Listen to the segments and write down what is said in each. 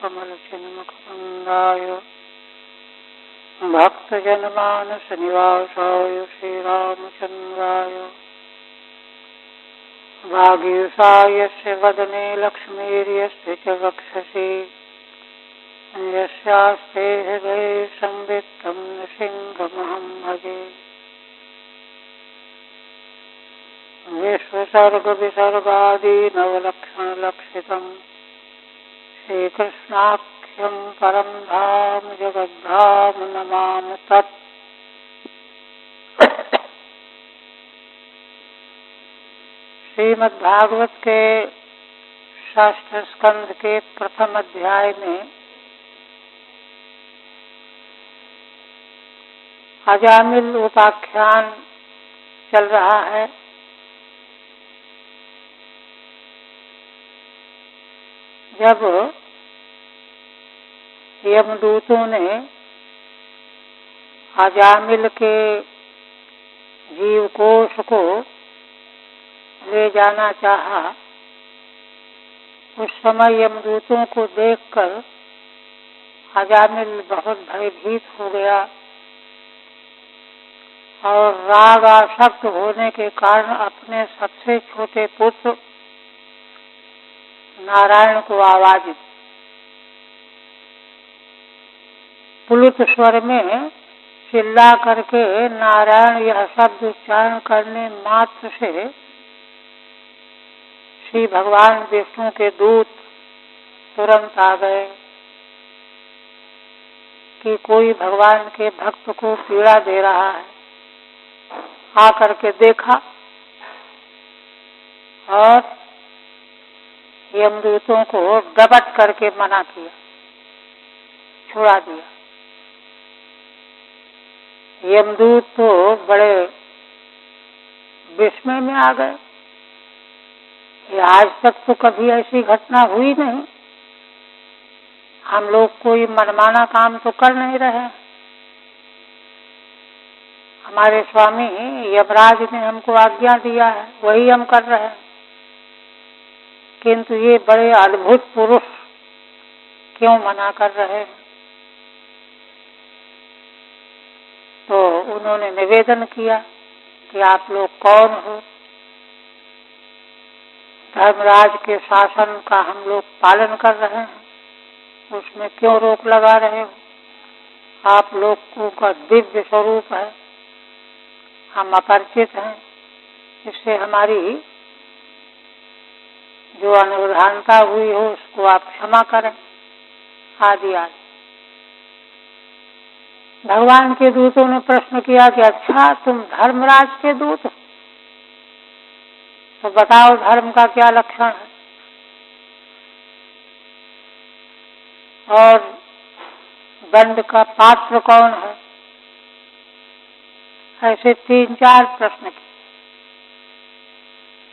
कमलचिन्मुखमन्दाय भक्तजनमानसनिवासाय श्रीरामचन्द्राय वागीशायस्य वदने लक्ष्मीर्यस्य च वक्षसि यस्यास्ते हृदये संवित्तं नृसिंहमहं भजे। विश्वसर्गविसर्गादि नवलक्षणलक्षितं श्रीकृष्णाख्यं परं धाम जगद्धाम नमामि तत्। श्रीमद्भागवत के षष्ठ स्कंध के प्रथम अध्याय में अजामिल उपाख्यान चल रहा है। जब यमदूतों ने अजामिल के जीवकोश को ले जाना चाहा, उस समय यमदूतों को देखकर अजामिल बहुत भयभीत हो गया और राग आसक्त होने के कारण अपने सबसे छोटे पुत्र नारायण को आवाज दी। पुलुत स्वर में चिल्ला करके नारायण यह शब्द उच्चारण करने मात्र से श्री भगवान विष्णु के दूत तुरंत आ गए कि कोई भगवान के भक्त को पीड़ा दे रहा है। आकर के देखा और यमदूतों को डबट करके मना किया, छुड़ा दिया। यमदूत तो बड़े विस्मय में आ गए। ये आज तक तो कभी ऐसी घटना हुई नहीं। हम लोग कोई मनमाना काम तो कर नहीं रहे। हमारे स्वामी यमराज ने हमको आज्ञा दिया है, वही हम कर रहे हैं। किंतु ये बड़े अद्भुत पुरुष क्यों मना कर रहे हैं? तो उन्होंने निवेदन किया कि आप लोग कौन हो? धर्मराज के शासन का हम लोग पालन कर रहे हैं, उसमें क्यों रोक लगा रहे हो? आप लोगों का दिव्य स्वरूप है, हम अपरिचित हैं, इससे हमारी जो अनवधानता हुई हो उसको आप क्षमा करें, आदि आदि। भगवान के दूतों ने प्रश्न किया कि अच्छा तुम धर्मराज के दूत हो, तो बताओ धर्म का क्या लक्षण है और दंड का पात्र कौन है? ऐसे 3-4 प्रश्न किए।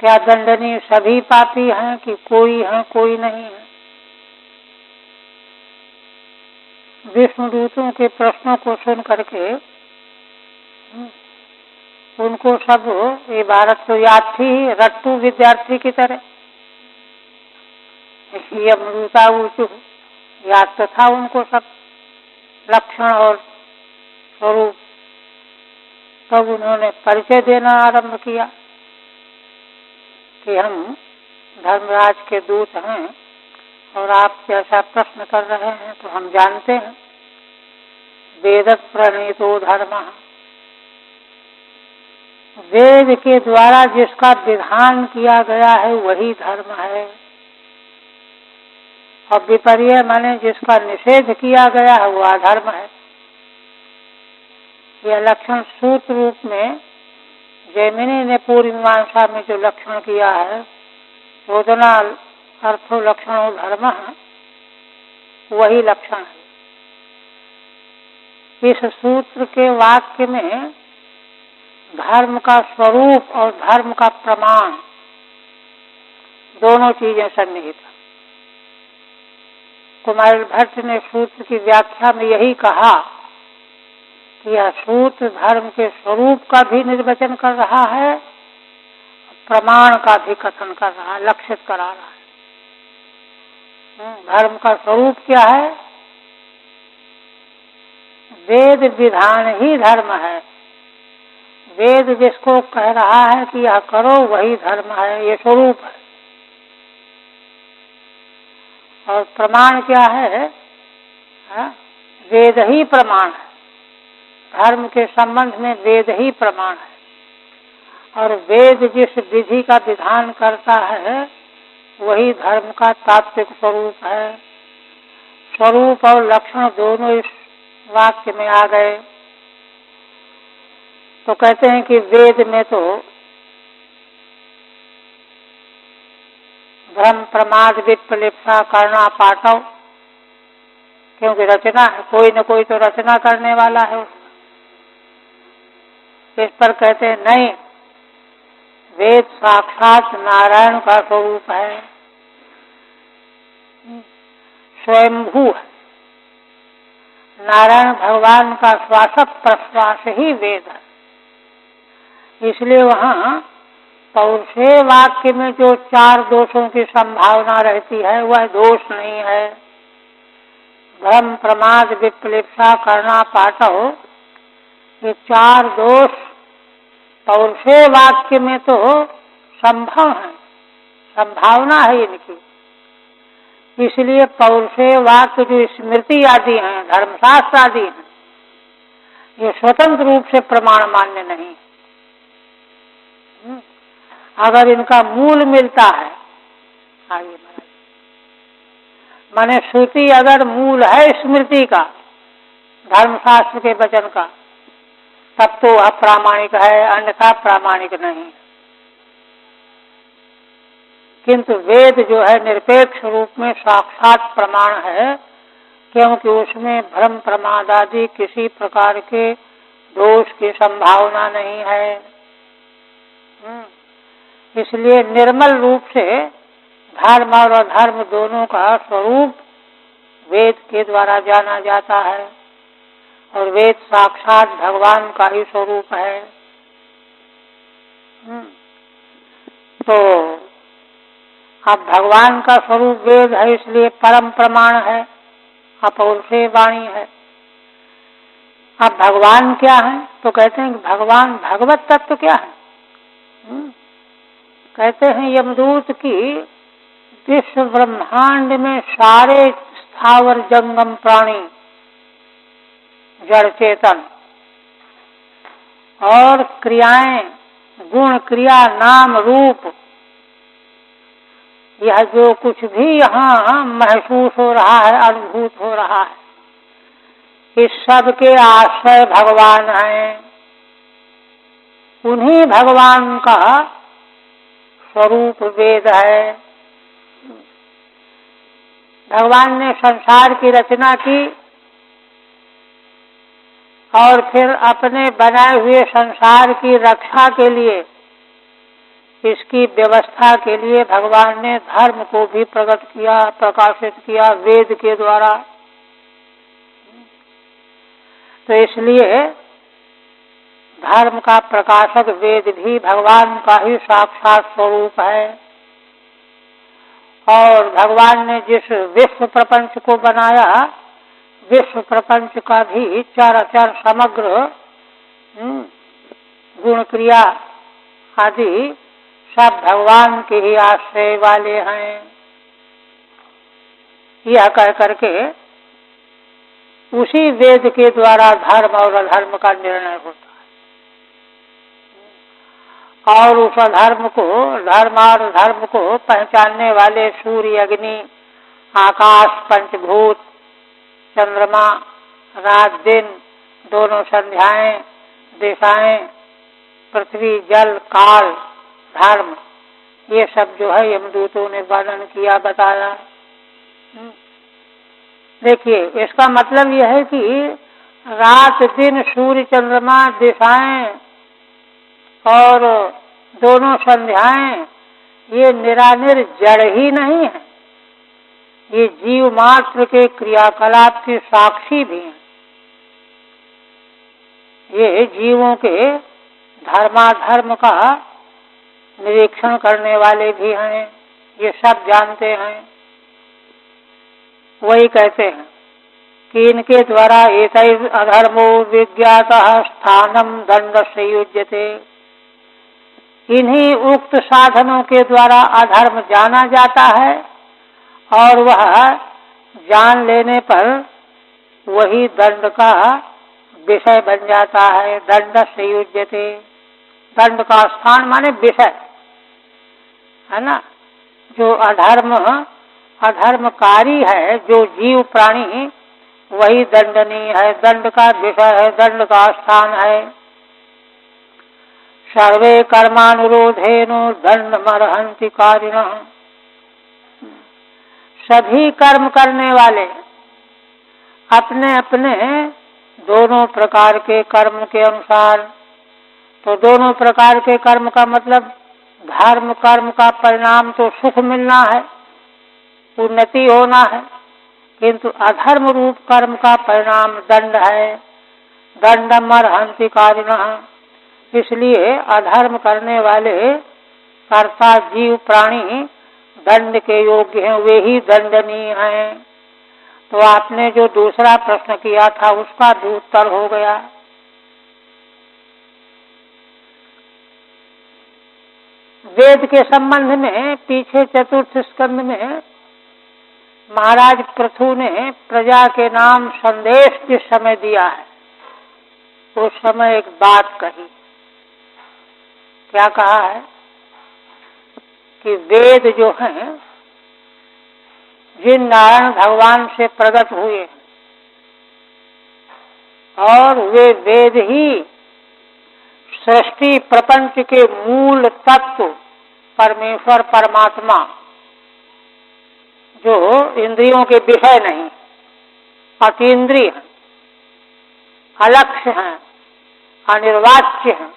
क्या दंडनीय सभी पापी हैं कि कोई है कोई नहीं है? विष्णुदूतों के प्रश्नों को सुन करके उनको सब, ये बात तो याद थी रट्टू विद्यार्थी की तरह, यमदूता याद तो था उनको सब लक्षण और स्वरूप। तब उन्होंने परिचय देना आरंभ किया कि हम धर्मराज के दूत हैं और आप जैसा प्रश्न कर रहे हैं तो हम जानते हैं। वेद प्रणीतो धर्म, वेद के द्वारा जिसका विधान किया गया है वही धर्म है, और विपर्य माने जिसका निषेध किया गया है वह अधर्म है। यह लक्षण सूत्र रूप में जैमिनी ने पूर्व मीमांसा में जो लक्षण किया है, रोदना अर्थो लक्षणो धर्म, वही लक्षण है। इस सूत्र के वाक्य में धर्म का स्वरूप और धर्म का प्रमाण दोनों चीजें सन्निहित हैं। कुमार भट्ट ने सूत्र की व्याख्या में यही कहा कि यह सूत्र धर्म के स्वरूप का भी निर्वचन कर रहा है, प्रमाण का भी कथन कर रहा है, लक्षित करा रहा है। धर्म का स्वरूप क्या है? वेद विधान ही धर्म है। वेद जिसको कह रहा है कि यह करो वही धर्म है, ये स्वरूप है। और प्रमाण क्या है? वेद ही प्रमाण है। धर्म के संबंध में वेद ही प्रमाण है। और वेद जिस विधि का विधान करता है वही धर्म का तात्विक स्वरूप है। स्वरूप और लक्षण दोनों इस वाक्य में आ गए। तो कहते हैं कि वेद में तो भ्रम प्रमाद विप्रलिप्सा करना पाठव, क्योंकि रचना है, कोई न कोई तो रचना करने वाला है। इस पर कहते हैं नहीं, वेद साक्षात नारायण का स्वरूप है, स्वयंभू है। नारायण भगवान का श्वास प्रश्वास ही वेद है। इसलिए वहाँ पौरुषेय वाक्य में जो 4 दोषों की संभावना रहती है वह दोष नहीं है। भ्रम प्रमाद विप्रलिप्सा करना पाठव, ये 4 दोष पौरुषेय वाक्य में तो संभव है, संभावना है इनकी। इसलिए पौरुषेय वाक्य जो स्मृति आदि हैं, धर्मशास्त्र आदि हैं, ये स्वतंत्र रूप से प्रमाण मान्य नहीं। अगर इनका मूल मिलता है, आइए माने श्रुति अगर मूल है स्मृति का, धर्मशास्त्र के वचन का, तब तो अप्रामाणिक है, अन्यथा प्रामाणिक नहीं। किंतु वेद जो है निरपेक्ष रूप में साक्षात प्रमाण है, क्योंकि उसमें भ्रम प्रमाद आदि किसी प्रकार के दोष की संभावना नहीं है। इसलिए निर्मल रूप से धर्म और अधर्म दोनों का स्वरूप वेद के द्वारा जाना जाता है, और वेद साक्षात भगवान का ही स्वरूप है। तो अब भगवान का स्वरूप वेद है, इसलिए परम प्रमाण है, अपौरुषेय वाणी है। अब भगवान क्या है? तो कहते हैं कि भगवान भगवत तत्व क्या है? कहते हैं यमदूत की विश्व ब्रह्मांड में सारे स्थावर जंगम प्राणी, जड़ चेतन और क्रियाएं, गुण क्रिया नाम रूप, यह जो कुछ भी यहाँ महसूस हो रहा है, अनुभूत हो रहा है, इस सब के आश्रय भगवान हैं। उन्हीं भगवान का स्वरूप वेद है। भगवान ने संसार की रचना की और फिर अपने बनाए हुए संसार की रक्षा के लिए, इसकी व्यवस्था के लिए भगवान ने धर्म को भी प्रकट किया, प्रकाशित किया वेद के द्वारा। तो इसलिए धर्म का प्रकाशक वेद भी भगवान का ही साक्षात स्वरूप है। और भगवान ने जिस विश्व प्रपंच को बनाया, विश्व प्रपंच का भी चराचर समग्र गुण क्रिया आदि सब भगवान के ही आश्रय वाले हैं। यह कह करके उसी वेद के द्वारा धर्म और अधर्म का निर्णय होता है। और उस अधर्म को, धर्म और धर्म को पहचानने वाले सूर्य, अग्नि, आकाश, पंचभूत, चंद्रमा, रात दिन, दोनों संध्याएं, दिशाएं, पृथ्वी, जल, काल, धर्म, ये सब जो है यमदूतों ने वर्णन किया, बताया। देखिए, इसका मतलब यह है कि रात दिन, सूर्य, चंद्रमा, दिशाएं और दोनों संध्याएं, ये निरानिर जड़ ही नहीं है, ये जीव मात्र के क्रियाकलाप की साक्षी भी हैं। ये जीवों के धर्माधर्म का निरीक्षण करने वाले भी हैं, ये सब जानते हैं। वही कहते हैं कि इनके द्वारा एतैर् अधर्मो विज्ञातः स्थानम दंड संयुज्यते। इन्हीं उक्त साधनों के द्वारा अधर्म जाना जाता है और वह जान लेने पर वही दंड का विषय बन जाता है। दंड संयुज्यते, दंड का स्थान माने विषय है ना। जो अधर्मकारी है, जो जीव प्राणी, वही दंडनीय है, दंड का विषय है, दंड का स्थान है। सर्वे कर्मानुरोधेनो दंडमर्हन्ति कारिणः। सभी कर्म करने वाले अपने अपने दोनों प्रकार के कर्म के अनुसार, तो दोनों प्रकार के कर्म का मतलब धर्म कर्म का परिणाम तो सुख मिलना है, उन्नति होना है, किंतु अधर्म रूप कर्म का परिणाम दंड है। दंडमर्हन्ति कारिणः। इसलिए अधर्म करने वाले कर्ता जीव प्राणी दंड के योग्य हैं, वे ही दंडनीय हैं। तो आपने जो दूसरा प्रश्न किया था उसका भी उत्तर हो गया। वेद के संबंध में पीछे चतुर्थ स्कंद में महाराज पृथु ने प्रजा के नाम संदेश जिस समय दिया है, उस समय एक बात कही। क्या कहा है कि वेद जो हैं, जिन नारायण भगवान से प्रकट हुए और वे वेद ही सृष्टि प्रपंच के मूल तत्व परमेश्वर परमात्मा, जो इंद्रियों के विषय नहीं, अतीन्द्रिय, अलक्ष्य हैं, अनिर्वाच्य हैं,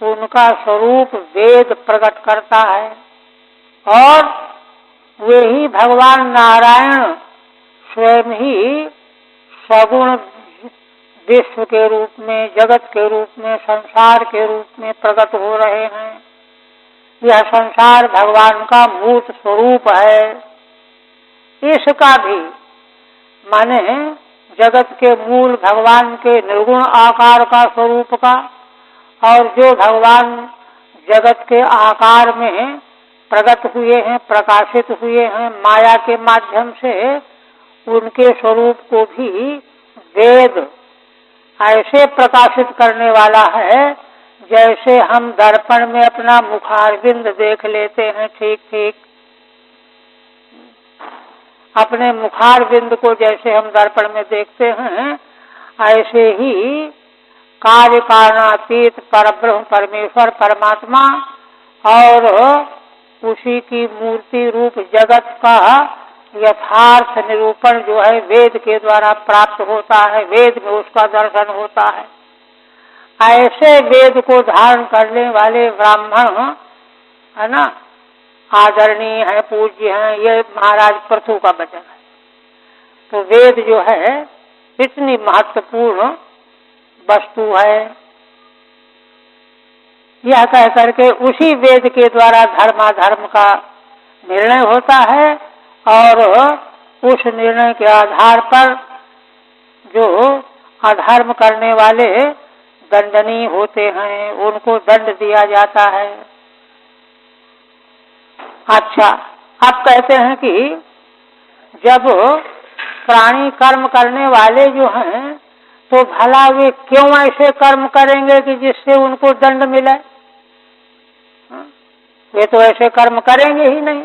उनका स्वरूप वेद प्रकट करता है। और वे ही भगवान नारायण स्वयं ही सगुण विश्व के रूप में, जगत के रूप में, संसार के रूप में प्रकट हो रहे हैं। यह संसार भगवान का मूर्त स्वरूप है। इसका भी माने जगत के मूल भगवान के निर्गुण आकार का स्वरूप का, और जो भगवान जगत के आकार में प्रकट हुए हैं, प्रकाशित हुए हैं माया के माध्यम से, उनके स्वरूप को भी वेद ऐसे प्रकाशित करने वाला है जैसे हम दर्पण में अपना मुखारविंद देख लेते हैं। ठीक ठीक अपने मुखारविंद को जैसे हम दर्पण में देखते हैं, ऐसे ही कार्य कारणातीत परब्रह्म परमेश्वर परमात्मा और उसी की मूर्ति रूप जगत का यथार्थ निरूपण जो है वेद के द्वारा प्राप्त होता है, वेद में उसका दर्शन होता है। ऐसे वेद को धारण करने वाले ब्राह्मण है ना, आदरणीय है, पूज्य है। ये महाराज पृथु का वचन है। तो वेद जो है इतनी महत्वपूर्ण वस्तु है, यह कह करके उसी वेद के द्वारा धर्माधर्म का निर्णय होता है, और उस निर्णय के आधार पर जो अधर्म करने वाले दंडनीय होते हैं, उनको दंड दिया जाता है। अच्छा, अब कहते हैं कि जब प्राणी कर्म करने वाले जो हैं, तो भला वे क्यों ऐसे कर्म करेंगे कि जिससे उनको दंड मिले? वे तो ऐसे कर्म करेंगे ही नहीं।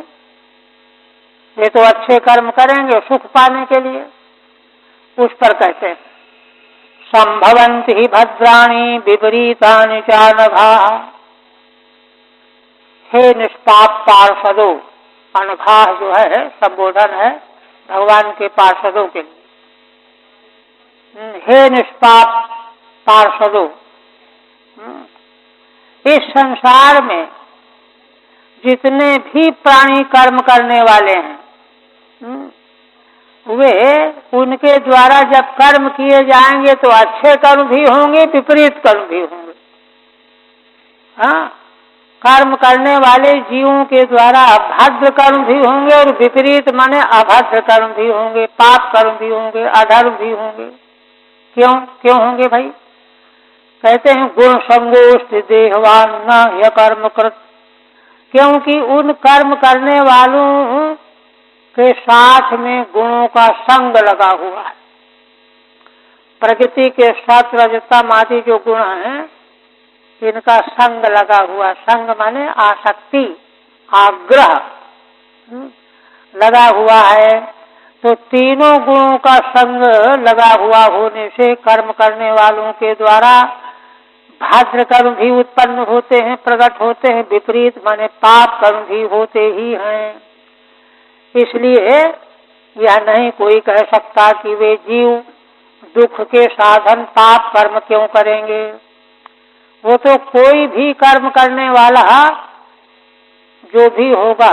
वे तो अच्छे कर्म करेंगे सुख पाने के लिए। उस पर कहते हैं संभवन्ति ही भद्राणि विपरीतानि च अनघाः। हे निष्पाप पार्षदों, अनघाः जो है संबोधन है भगवान के पार्षदों के लिए। हे निष्पाप पार्षदों, इस संसार में जितने भी प्राणी कर्म करने वाले हैं, वे उनके द्वारा जब कर्म किए जाएंगे तो अच्छे कर्म भी होंगे, विपरीत कर्म भी होंगे। हाँ, कर्म करने वाले जीवों के द्वारा भद्र कर्म भी होंगे और विपरीत माने अभद्र कर्म भी होंगे, पाप कर्म भी होंगे, अधर्म भी होंगे। क्यों क्यों होंगे भाई? कहते हैं गुण संगोष्ठ देहवान न यह कर्म कृत, क्योंकि उन कर्म करने वालों के साथ में गुणों का संग लगा हुआ है। प्रकृति के सत्व रजतम आदि जो गुण हैं इनका संग लगा हुआ, संग माने आसक्ति, आग्रह लगा हुआ है। तो तीनों गुणों का संग लगा हुआ होने से कर्म करने वालों के द्वारा भद्र कर्म भी उत्पन्न होते हैं, प्रकट होते हैं, विपरीत माने पाप कर्म भी होते ही हैं। इसलिए यह नहीं कोई कह सकता कि वे जीव दुख के साधन पाप कर्म क्यों करेंगे। वो तो कोई भी कर्म करने वाला जो भी होगा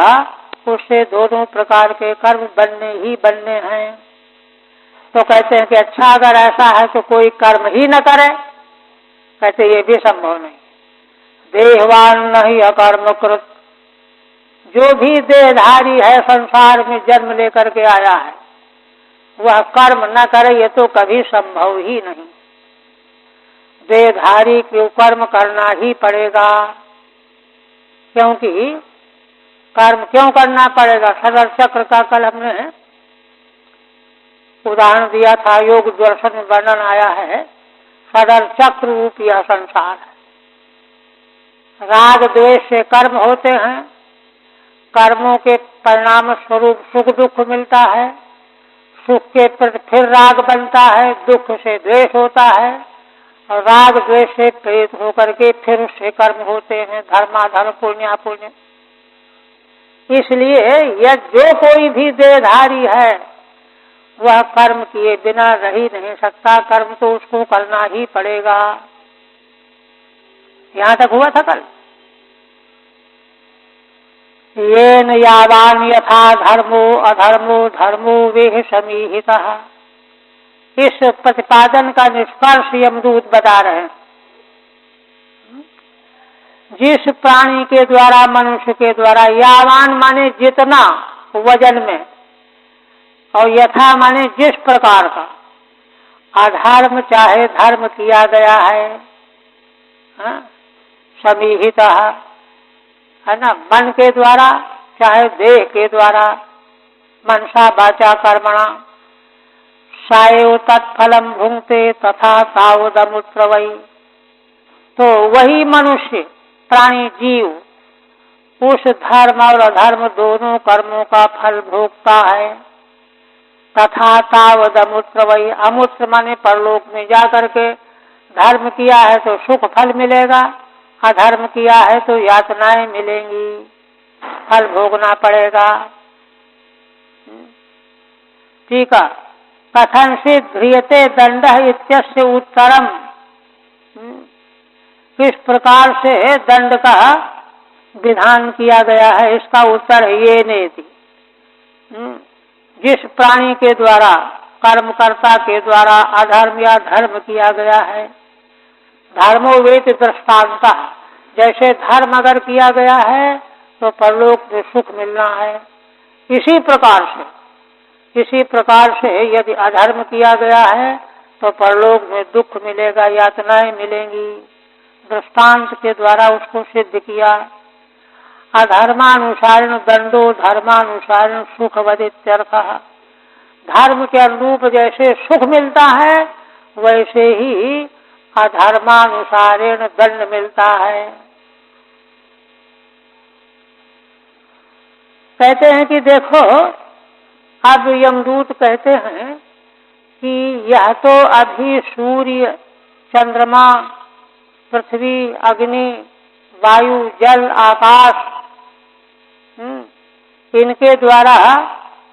उससे दोनों प्रकार के कर्म बनने ही बनने हैं। तो कहते हैं कि अच्छा अगर ऐसा है तो कोई कर्म ही न करे। कहते ये भी संभव नहीं। देहवान नहीं अकर्म कृत, जो भी देहधारी है संसार में जन्म लेकर के आया है वह कर्म न करे, ये तो कभी संभव ही नहीं। देहधारी को कर्म करना ही पड़ेगा। क्योंकि कर्म क्यों करना पड़ेगा? सदर चक्र का कल हमने उदाहरण दिया था, योग दर्शन में वर्णन आया है। सदर चक्र रूप यह संसार है। राग द्वेष से कर्म होते हैं, कर्मों के परिणाम स्वरूप सुख दुख मिलता है, सुख के प्रति फिर राग बनता है, दुख से द्वेष होता है और राग द्वेष से प्रेरित होकर के फिर उससे कर्म होते हैं, धर्माधर्म पुण्यापुण्य। इसलिए यह जो कोई भी देहधारी है वह कर्म किए बिना रह ही नहीं सकता, कर्म तो उसको करना ही पड़ेगा। यहाँ तक हुआ था कल। येन यावान यथा धर्मो अधर्मो धर्मो वेह समीहितः, इस प्रतिपादन का निष्कर्ष यमदूत बता रहे हैं। जिस प्राणी के द्वारा, मनुष्य के द्वारा, यावान माने जितना वजन में और यथा माने जिस प्रकार का, अधर्म चाहे धर्म किया गया है, समीहित है ना, मन के द्वारा चाहे देह के द्वारा, मनसा वाचा कर्मणा, साएव तत्फलम भुंक्ते तथा तावदमुत्र वही। तो वही मनुष्य प्राणी जीव उस धर्म और अधर्म दोनों कर्मों का फल भोगता है। तथा तावद अमूत्र वही, अमूत्र माने परलोक में जाकर के धर्म किया है तो सुख फल मिलेगा, अधर्म किया है तो यातनाएं मिलेंगी, फल भोगना पड़ेगा। ठीक है। कथन से ध्रियते दंड इत्यस्य उत्तरम, किस प्रकार से दंड का विधान किया गया है इसका उत्तर है ये नेति। जिस प्राणी के द्वारा, कर्मकर्ता के द्वारा अधर्म या धर्म किया गया है, धर्मो वेत दृष्टांता, जैसे धर्म अगर किया गया है तो परलोक में सुख मिलना है, इसी प्रकार से यदि अधर्म किया गया है तो परलोक में दुख मिलेगा, यातनाएं मिलेंगी। दृष्टांत के द्वारा उसको सिद्ध किया। अधर्मानुसारेण दंडो धर्मानुसारेण सुख वदित्यर्थः, धर्म के अनुरूप जैसे सुख मिलता है वैसे ही अधर्मानुसारेण दंड मिलता है। कहते हैं कि देखो, अब यमदूत कहते हैं कि यह तो अभी सूर्य, चंद्रमा, पृथ्वी, अग्नि, वायु, जल, आकाश, इनके द्वारा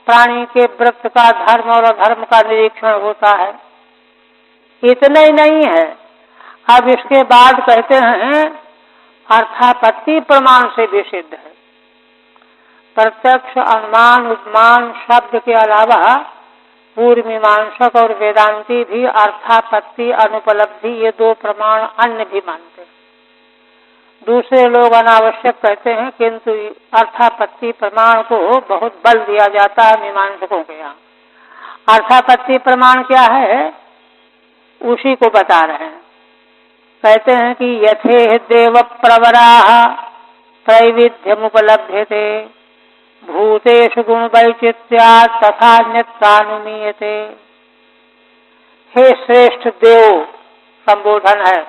प्राणी के वृत्त का धर्म और अधर्म का निरीक्षण होता है। इतना ही नहीं है, अब इसके बाद कहते हैं अर्थापत्ति प्रमाण से भी सिद्ध है। प्रत्यक्ष, अनुमान, उपमान शब्द के अलावा पूर्व मीमांसक और वेदांती भी अर्थापत्ति, अनुपलब्धि, ये दो प्रमाण अन्य भी मानते हैं। दूसरे लोग अनावश्यक कहते हैं, किंतु अर्थापत्ति प्रमाण को बहुत बल दिया जाता है मीमांसकों के यहाँ। अर्थापत्ति प्रमाण क्या है, उसी को बता रहे हैं। कहते हैं कि यथे देव प्रवराः त्रैविध्यमुपलभ्यते भूतेषु गुण वैचित्र्यात् तथान्यत्रानुमीयते। हे श्रेष्ठ देव, संबोधन है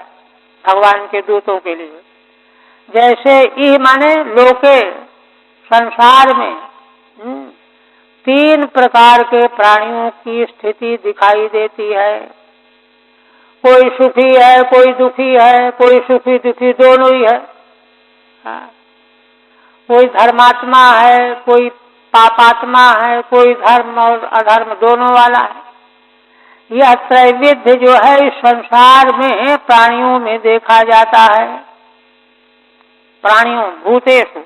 भगवान के दूतों के लिए। जैसे ई माने लोके, संसार में तीन प्रकार के प्राणियों की स्थिति दिखाई देती है। कोई सुखी है, कोई दुखी है, कोई सुखी दुखी दोनों ही है। कोई धर्मात्मा है, कोई पापात्मा है, कोई धर्म और अधर्म दोनों वाला है। यह त्रैविध्य जो है इस संसार में प्राणियों में देखा जाता है। प्राणियों, भूतेषु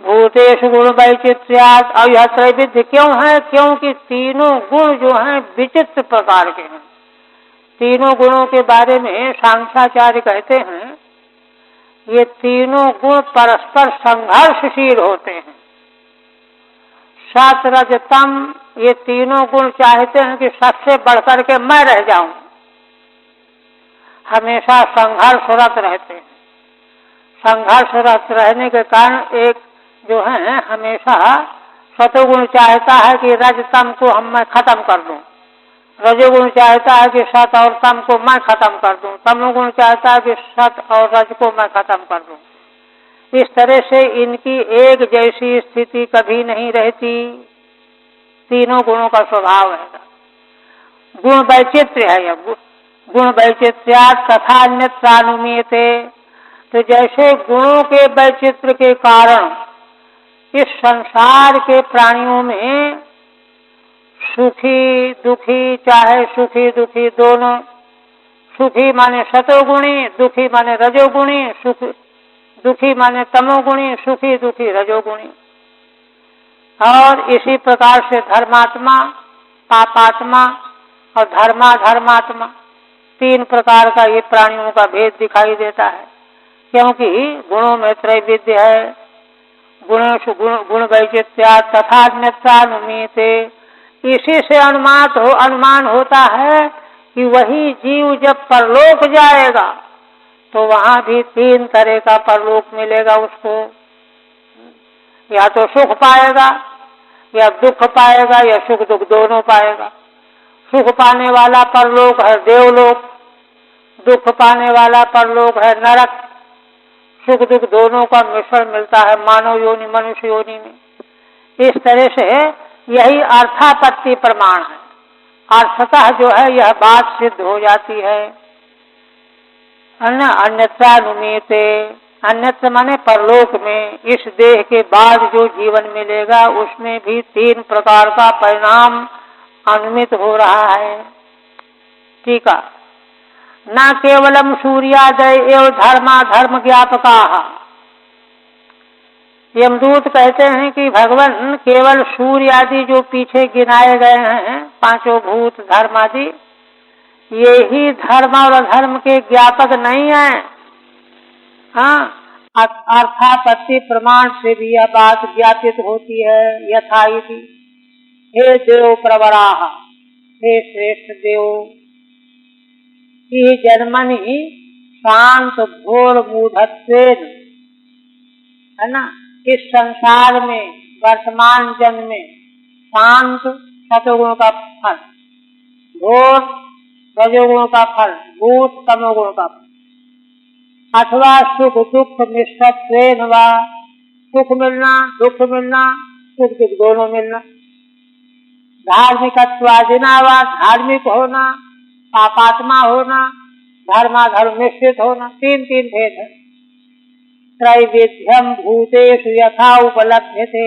भूतेषु गुण वैचित्र्यात्। और यह त्रैविध्य क्यों है, क्योंकि तीनों गुण जो हैं विचित्र प्रकार के हैं। तीनों गुणों के बारे में सांख्याचार्य कहते हैं, ये तीनों गुण परस्पर संघर्षशील होते हैं। सत रज तम, ये तीनों गुण चाहते हैं कि सबसे बढ़कर के मैं रह जाऊं, हमेशा संघर्षरत रहते हैं। संघर्षरत रहने के कारण एक जो है हमेशा सतोगुण चाहता है कि रजतम को मैं खत्म कर दूं, रजोगुण चाहता है कि सत और तम को मैं खत्म कर दूं, तमोगुण चाहता है कि सत और रज को मैं खत्म कर दूं। इस तरह से इनकी एक जैसी स्थिति कभी नहीं रहती। तीनों गुणों का स्वभाव है। गुण वैचित्र्य है यह। गुण वैचित्र्यात् तथा अन्यत्रानुमीयते। तो जैसे गुणों के वैचित्र्य के कारण इस संसार के प्राणियों में सुखी दुखी, चाहे सुखी दुखी दोनों, सुखी माने सतोगुणी, दुखी माने रजोगुणी, दुखी माने तमोगुणी, सुखी दुखी रजोगुणी। और इसी प्रकार से धर्मात्मा, पापात्मा और धर्मात्मा, तीन प्रकार का ये प्राणियों का भेद दिखाई देता है। क्योंकि गुणों में त्रैविध्य है। गुण वैचित्र्यात् तथा अन्यत्रानुमीयते। इसी से अनुमान होता है कि वही जीव जब परलोक जाएगा तो वहां भी तीन तरह का परलोक मिलेगा उसको। या तो सुख पाएगा, या दुख पाएगा, या सुख दुख दोनों पाएगा। सुख पाने वाला परलोक है देवलोक, दुख पाने वाला परलोक है नरक। सुख दुख दोनों का मिश्रण मिलता है मानव योनि, मनुष्य योनि में। इस तरह से यही अर्थापत्ति प्रमाण है। अर्थतः जो है यह बात सिद्ध हो जाती है। अन्यत्रानुमीयते, अन्यत्र माने परलोक में, इस देह के बाद जो जीवन मिलेगा उसमें भी तीन प्रकार का परिणाम अनुमित हो रहा है। ठीक है। न केवलम सूर्यादय एवं धर्म ज्ञापका। यमदूत कहते हैं कि भगवान केवल सूर्य आदि जो पीछे गिनाए गए हैं, पांचों भूत धर्म आदि, ये ही धर्म और अधर्म के ज्ञापक नहीं है। हाँ, अर्थापत्ति प्रमाण से भी यह बात ज्ञापित होती है। यथा इति हे देव प्रवराः, हे श्रेष्ठ देव, कि जन्मनि शांत घोर मूढ़त्वेन, है ना, इस संसार में वर्तमान जन्म में शांत सतोगुण का फल, घोर रजोगुण का फल, भूत तमोगुण का फल, अथवा सुख दुख मिश्रत्वेन वा, सुख मिलना दुख मिलना, सुख दुख दोनों मिलना, धार्मिकत्वादिना वा, धार्मिक होना, पापात्मा होना, धर्माधर्म मिश्रित होना, तीन तीन भेद है। त्रैविध्यम भूतेषु यथा उपलभ्यते।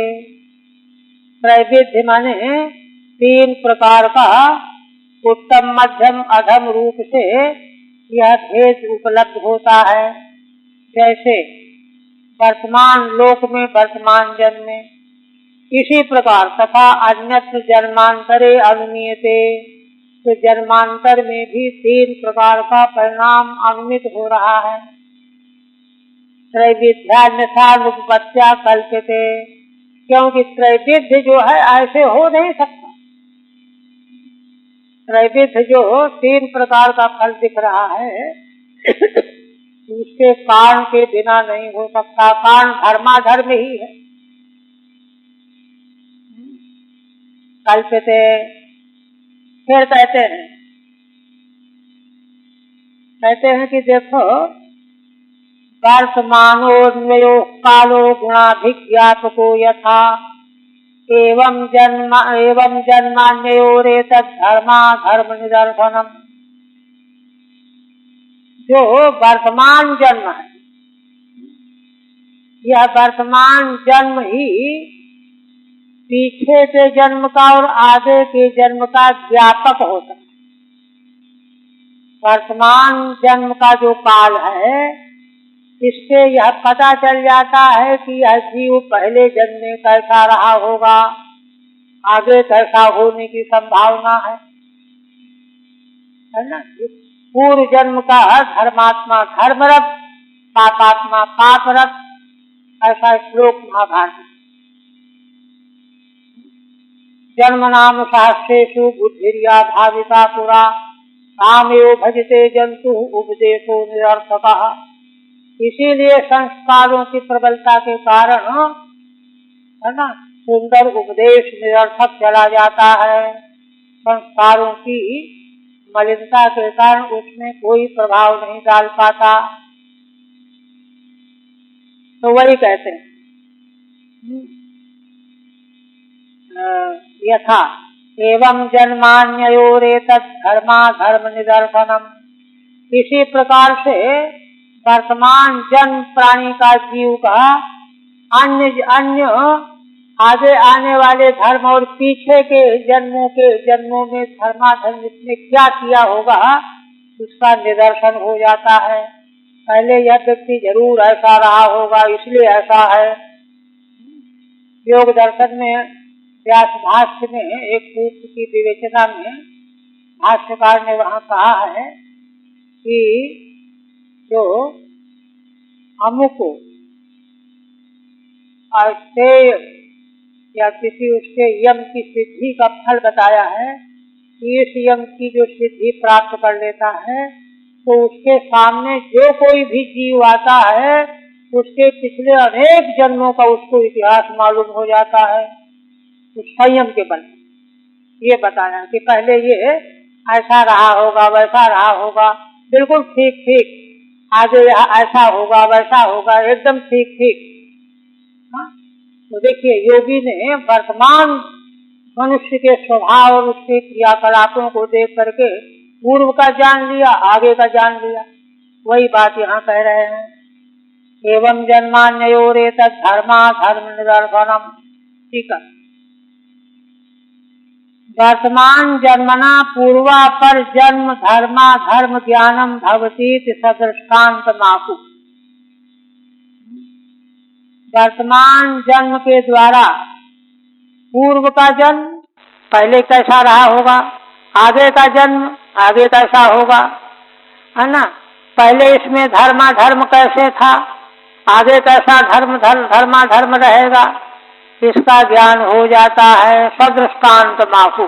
त्रैविध्य माने तीन प्रकार का उत्तम मध्यम अधम रूप से यह भेद उपलब्ध होता है। जैसे वर्तमान लोक में वर्तमान जन्म में, इसी प्रकार तथा अन्यत्र जन्मांतरे अनुमीयते। तो जन्मांतर में भी तीन प्रकार का परिणाम अनुमित हो रहा है। त्रैविध्यान्यथा उपपत्त्या कल्प्यते, क्योंकि त्रैविध्य जो है ऐसे हो नहीं सकता। त्रैविध्य जो 3 प्रकार का फल दिख रहा है उसके कारण के बिना नहीं हो सकता। कारण धर्माधर्म ही है। कल्प्यते, फिर कहते हैं कि देखो, वर्तमानोन्वयो कालो गुणाभिज्ञापको यथा एवं जन्मान्योरेतद् धर्म निदर्शनम। जो वर्तमान जन्म है, यह वर्तमान जन्म ही पीछे के जन्म का और आगे के जन्म का ज्ञापक होता है। वर्तमान जन्म का जो काल है, इससे यह पता चल जाता है कि यह जीव पहले जन्म में कैसा रहा होगा, आगे कैसा होने की संभावना है ना। पूर्व जन्म का धर्मात्मा धर्मरत, पापात्मा पापरत, ऐसा श्लोक महाभारत। जन्म नाम सहस्रेषु बुद्धिर्या भाविता पुरा कामयो भजते जंतु उपदेशो निरर्थकः। इसीलिए संस्कारों की प्रबलता के कारण है ना, सुंदर उपदेश निरर्थक चला जाता है। संस्कारों की मलिनता के कारण उसमें कोई प्रभाव नहीं डाल पाता। तो वही कहते हैं यथा एवं जन्मान्योरेतद् धर्म निदर्शनम। इसी प्रकार से वर्तमान जन्म प्राणी का, जीव का अन्य आगे आने वाले धर्म और पीछे के जन्मों में धर्माधर्म ने क्या किया होगा उसका निदर्शन हो जाता है। पहले यह व्यक्ति जरूर ऐसा रहा होगा, इसलिए ऐसा है। योग दर्शन में व्यास भाष्य में एक सूत्र की विवेचना में भाष्यकार ने वहां कहा है कि जो अमुक अस्थेय या किसी उसके यम की सिद्धि का फल बताया है कि इस यम की जो सिद्धि प्राप्त कर लेता है तो उसके सामने जो कोई भी जीव आता है उसके पिछले अनेक जन्मों का उसको इतिहास मालूम हो जाता है। उस संयम के बल ये बताया कि पहले ये ऐसा रहा होगा, वैसा रहा होगा, बिल्कुल ठीक ठीक, आगे ऐसा होगा वैसा होगा, एकदम ठीक ठीक। तो देखिए, योगी ने वर्तमान मनुष्य के स्वभाव और उसके क्रियाकलापों को देख करके पूर्व का जान लिया, आगे का जान लिया। वही बात यहाँ कह रहे हैं, एवं जन्मान्योरेतद् धर्म निदर्शनम। ठीक है, वर्तमान जन्मना पूर्वा पर जन्म धर्म ज्ञानम भवतीति सदृष्टान्त माहु। वर्तमान जन्म के द्वारा पूर्व का जन्म पहले कैसा रहा होगा, आगे का जन्म आगे कैसा होगा, है ना। पहले इसमें धर्म कैसे था, आगे कैसा धर्म रहेगा, इसका ज्ञान हो जाता है। सदृष्टान्त माहु,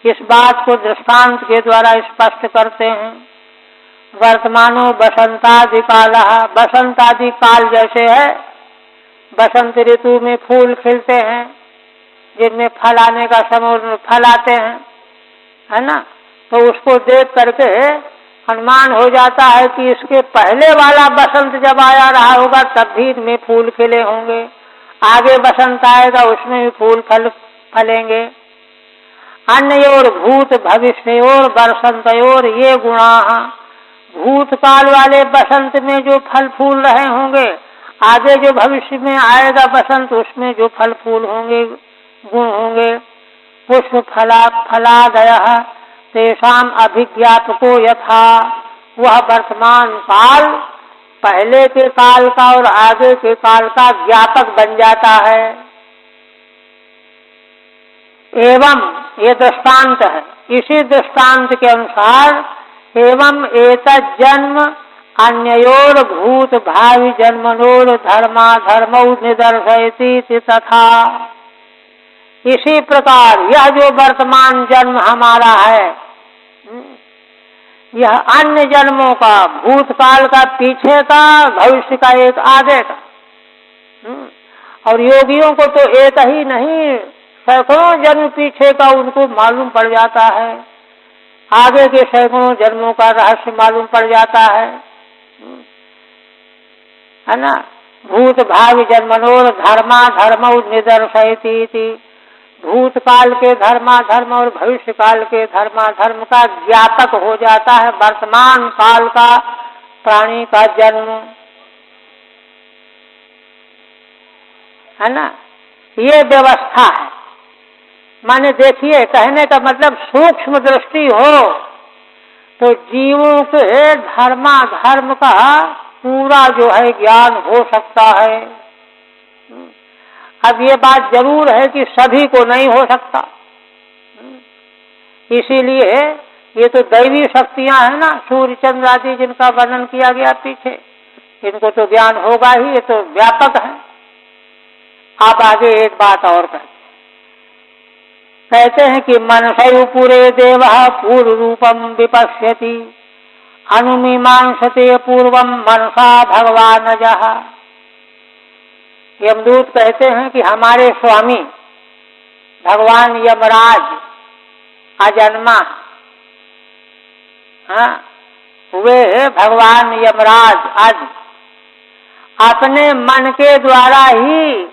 इस बात को दृष्टांत के द्वारा स्पष्ट करते हैं। वर्तमानो बसंतादि काल, बसंतादि काल जैसे है, बसंत ऋतु में फूल खिलते हैं, जिनमें फल आने का समय फल आते हैं, है ना। तो उसको देख करके अनुमान हो जाता है कि इसके पहले वाला बसंत जब आया रहा होगा तब भी इनमें फूल खिले होंगे, आगे बसंत आएगा उसमें भी फूल फलेंगे। अन्योर भूत भविष्योर बसंतयोर ये गुणा, भूतकाल वाले बसंत में जो फल फूल रहे होंगे, आगे जो भविष्य में आएगा बसंत उसमें जो फल फूल होंगे, गुण होंगे। पुष्प फलादयः तेषाम अभिज्ञापको यथा, वह वर्तमान काल पहले के काल का और आगे के काल का ज्ञापक बन जाता है। एवं ये दृष्टांत है, इसी दृष्टांत के अनुसार एवं एतज्जन्म अन्योर भूत भावी जन्मनोर धर्मा धर्मौ निदर्शयति तथा। इसी प्रकार यह जो वर्तमान जन्म हमारा है, यह अन्य जन्मों का, भूतकाल का पीछे का, भविष्य का एक आगे का। और योगियों को तो एक ही नहीं, सैकड़ों जन्म पीछे का उनको मालूम पड़ जाता है, आगे के सैकड़ों जन्मों का रहस्य मालूम पड़ जाता है ना। भूत भावी जन्मनोर धर्मा धर्मौ निदर्शयति, भूतकाल के धर्माधर्म और भविष्य काल के धर्माधर्म का ज्ञापक हो जाता है वर्तमान काल का प्राणी का जन्म, है ना। ये व्यवस्था है। माने देखिए, कहने का मतलब सूक्ष्म दृष्टि हो तो जीवों के धर्माधर्म का पूरा जो है ज्ञान हो सकता है। अब ये बात जरूर है कि सभी को नहीं हो सकता, इसीलिए ये तो दैवी शक्तियां हैं ना, सूर्य चंद्र आदि जिनका वर्णन किया गया पीछे, इनको तो ज्ञान होगा ही, ये तो व्यापक है। आप आगे एक बात और कहते हैं कि मनसयु पुरे देव पूर्व रूपम विपश्यति अनुमीमांसते पूर्वम मनसा भगवान जहा। यमदूत कहते हैं कि हमारे स्वामी भगवान यमराज अजन्मा, हाँ, वे भगवान यमराज आज अपने मन के द्वारा ही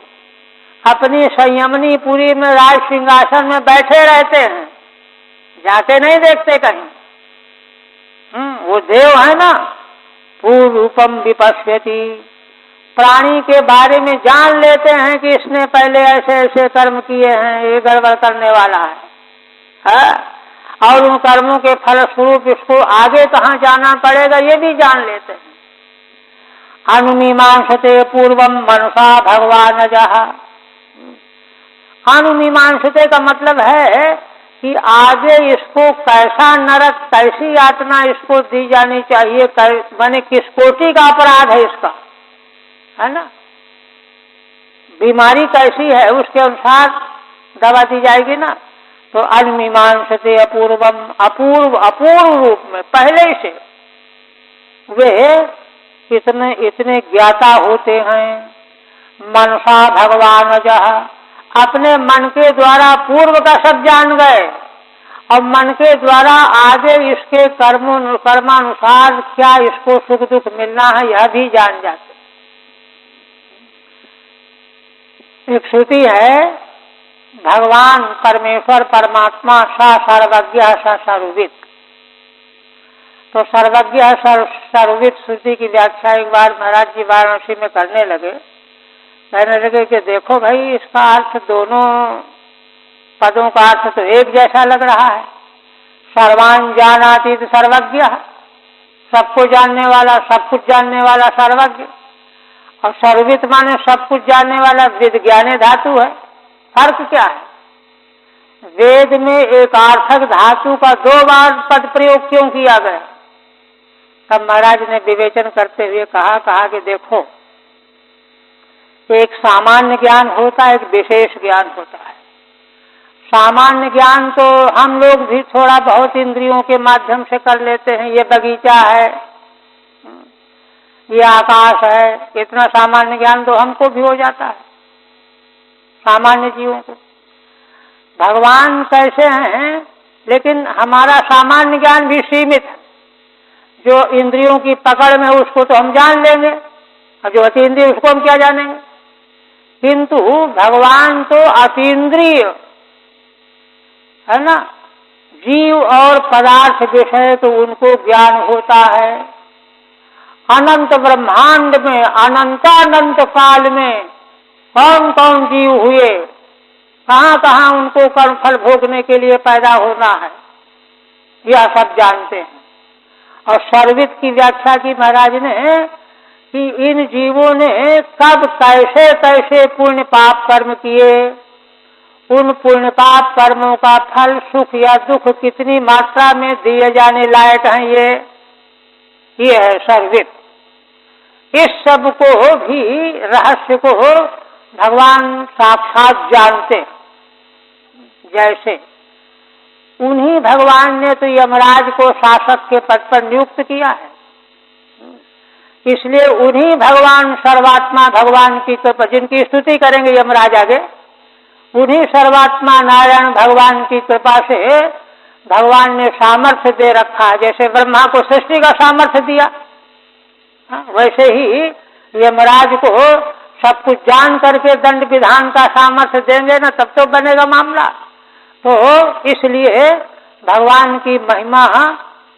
अपनी संयमनी पुरी में राज सिंहासन में बैठे रहते हैं, जाके नहीं देखते कहीं। वो देव है ना, पूर्व रूपम विपश्यति, प्राणी के बारे में जान लेते हैं कि इसने पहले ऐसे ऐसे कर्म किए हैं, ये गड़बड़ करने वाला है, और उन कर्मों के फलस्वरूप इसको आगे कहाँ जाना पड़ेगा ये भी जान लेते हैं। अनुमीमांसते पूर्वम मनसा भगवान जहा। अनुमीमांसते का मतलब है कि आगे इसको कैसा नरक, कैसी यातना इसको दी जानी चाहिए, माने किस कोटि का अपराध है इसका, है ना, बीमारी कैसी है उसके अनुसार दवा दी जाएगी ना। तो अनुमीमांसते अपूर्वम, अपूर्व रूप में पहले से वे इतने ज्ञाता होते हैं। मनसा भगवान जहा, अपने मन के द्वारा पूर्व का सब जान गए और मन के द्वारा आगे इसके कर्मानुसार क्या इसको सुख दुख मिलना है यह भी जान जाते। एक श्रुति है, भगवान परमेश्वर परमात्मा सा सर्वज्ञ सा सर्वविद। तो सर्वज्ञ सर्वविद श्रुति की व्याख्या एक बार महाराज जी वाराणसी में करने लगे। कहने लगे कि देखो भाई, इसका अर्थ दोनों पदों का अर्थ तो एक जैसा लग रहा है। सर्वान जानाति सर्वज्ञ, सबको जानने वाला, सब कुछ जानने वाला सर्वज्ञ, और सर्वित माने सब कुछ जानने वाला, विज्ञाने धातु है। फर्क क्या है? वेद में एकार्थक धातु का 2 बार पद प्रयोग क्यों किया गया? तब महाराज ने विवेचन करते हुए कहा कि देखो, एक सामान्य ज्ञान होता है, एक विशेष ज्ञान होता है। सामान्य ज्ञान तो हम लोग भी थोड़ा बहुत इंद्रियों के माध्यम से कर लेते हैं, ये बगीचा है, ये आकाश है, इतना सामान्य ज्ञान तो हमको भी हो जाता है, सामान्य जीवों को। भगवान कैसे हैं, लेकिन हमारा सामान्य ज्ञान भी सीमित है। जो इंद्रियों की पकड़ में उसको तो हम जान लेंगे, और जो अतीन्द्रिय उसको हम क्या जानेंगे। किंतु भगवान तो अतीन्द्रिय है ना, जीव और पदार्थ विषय तो उनको ज्ञान होता है। अनंत ब्रह्मांड में, अनंतानंत काल में कौन कौन जीव हुए, कहाँ कहाँ उनको कर्म फल भोगने के लिए पैदा होना है, यह सब जानते हैं। और सर्वित की व्याख्या की महाराज ने कि इन जीवों ने कब कैसे कैसे पुण्य पाप कर्म किए, उन पुण्य पाप कर्मों का फल सुख या दुख कितनी मात्रा में दिए जाने लायक हैं, ये है सर्वित। इस सब को भी रहस्य को भगवान साक्षात जानते। जैसे उन्हीं भगवान ने तो यमराज को शासक के पद पर नियुक्त किया है, इसलिए उन्हीं भगवान सर्वात्मा भगवान की कृपा, जिनकी स्तुति करेंगे यमराज आगे, उन्हीं सर्वात्मा नारायण भगवान की कृपा से भगवान ने सामर्थ्य दे रखा है। जैसे ब्रह्मा को सृष्टि का सामर्थ्य दिया, वैसे ही यमराज को सब कुछ जान करके दंड विधान का सामर्थ्य देंगे ना, तब तो बनेगा मामला। तो इसलिए भगवान की महिमा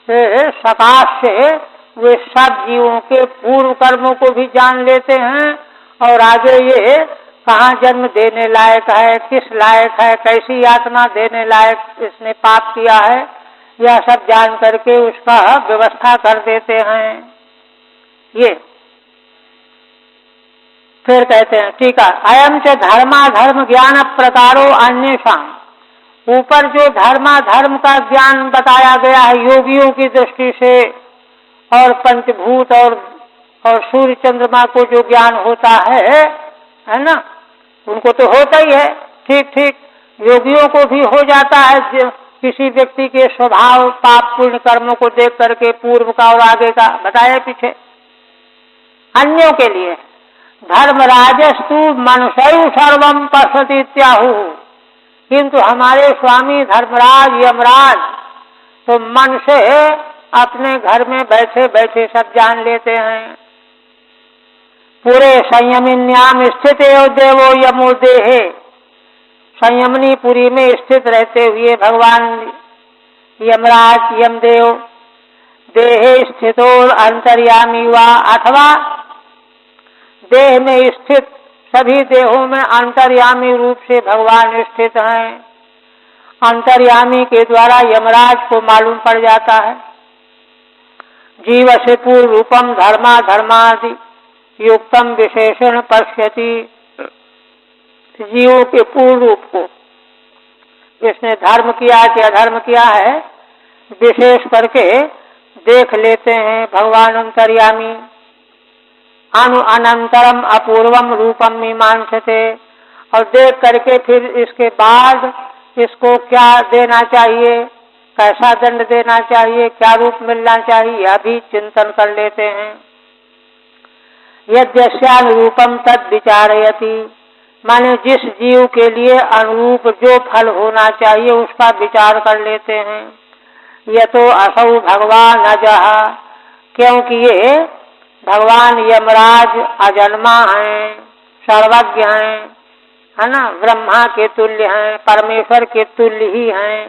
से सकाश से वे सब जीवों के पूर्व कर्मों को भी जान लेते हैं, और आगे ये कहाँ जन्म देने लायक है, किस लायक है, कैसी यातना देने लायक इसने पाप किया है, यह सब जान करके उसका व्यवस्था कर देते हैं। ये फिर कहते हैं, ठीक है, अयम च धर्माधर्म ज्ञान प्रकारो अन्येषां, ऊपर जो धर्माधर्म का ज्ञान बताया गया है योगियों की दृष्टि से, और पंचभूत और सूर्य चंद्रमा को जो ज्ञान होता है ना, उनको तो होता ही है, ठीक ठीक योगियों को भी हो जाता है। किसी व्यक्ति के स्वभाव पाप पुण्य कर्मों को देख करके पूर्व का और आगे का बताया पीछे। अन्यों के लिए धर्मराजस्तु मनुष्य सर्वम पश्यति इत्याहु, किंतु हमारे स्वामी धर्मराज यमराज तो मन से अपने घर में बैठे बैठे सब जान लेते हैं। पूरे संयमिन्याम स्थित देवो यमो देहे, संयमनी पुरी में स्थित रहते हुए भगवान यमराज यमदेव देहे स्थितो अंतर्यामी वा, अथवा देह में स्थित सभी देहों में अंतर्यामी रूप से भगवान स्थित हैं। अंतर्यामी के द्वारा यमराज को मालूम पड़ जाता है। जीव से पूर्व रूपम धर्मा धर्मादि युक्तम विशेषण पश्यति, जीवों के पूर्व रूप को जिसने धर्म किया कि अधर्म किया है विशेष करके देख लेते हैं भगवान अंतर्यामी। अनंतरम अपूर्वम रूपम मीमांसते, और देख करके फिर इसके बाद इसको क्या देना चाहिए, कैसा दंड देना चाहिए, क्या रूप मिलना चाहिए, यह भी चिंतन कर लेते हैं। यद्यस्यानुरूपम तद विचारयति, माने जिस जीव के लिए अनुरूप जो फल होना चाहिए उसका विचार कर लेते हैं। यह तो असौ भगवान अजः, क्योंकि ये भगवान यमराज अजन्मा हैं, सर्वज्ञ हैं, है ना, ब्रह्मा के तुल्य हैं, परमेश्वर के तुल्य ही हैं,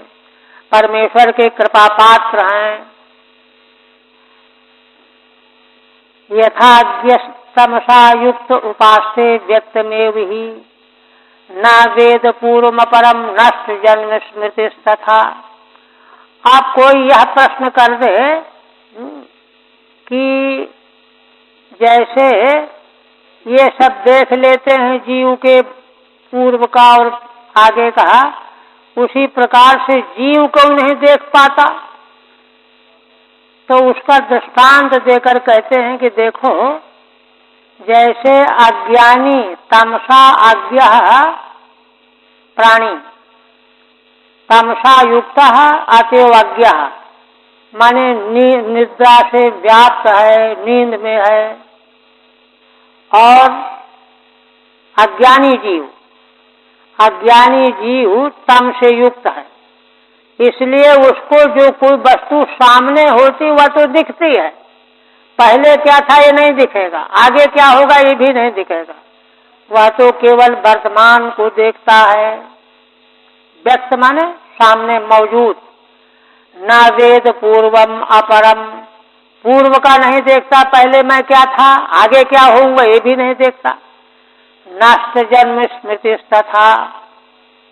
परमेश्वर के कृपा पात्र हैं। यथाद्यस्तमसा युक्त उपास्ते व्यक्तमेव ही, न वेद पूर्वम परम नष्ट जन्म स्मृतिस्तथा। आप कोई यह प्रश्न कर दे कि जैसे ये सब देख लेते हैं जीव के पूर्व का और आगे का, उसी प्रकार से जीव को नहीं देख पाता, तो उसका दृष्टांत देकर कहते हैं कि देखो जैसे अज्ञानी तमसा अज्ञ प्राणी, तमसा युक्त अतएव अज्ञ, माने निद्रा से व्याप्त है, नींद में है, और अज्ञानी जीव तम से युक्त है, इसलिए उसको जो कोई वस्तु सामने होती वह तो दिखती है, पहले क्या था ये नहीं दिखेगा, आगे क्या होगा ये भी नहीं दिखेगा, वह तो केवल वर्तमान को देखता है। व्यक्त माने सामने मौजूद, न वेद पूर्वम अपरम, पूर्व का नहीं देखता, पहले मैं क्या था आगे क्या होऊंगा ये भी नहीं देखता। नष्ट जन्म स्मृति तथा,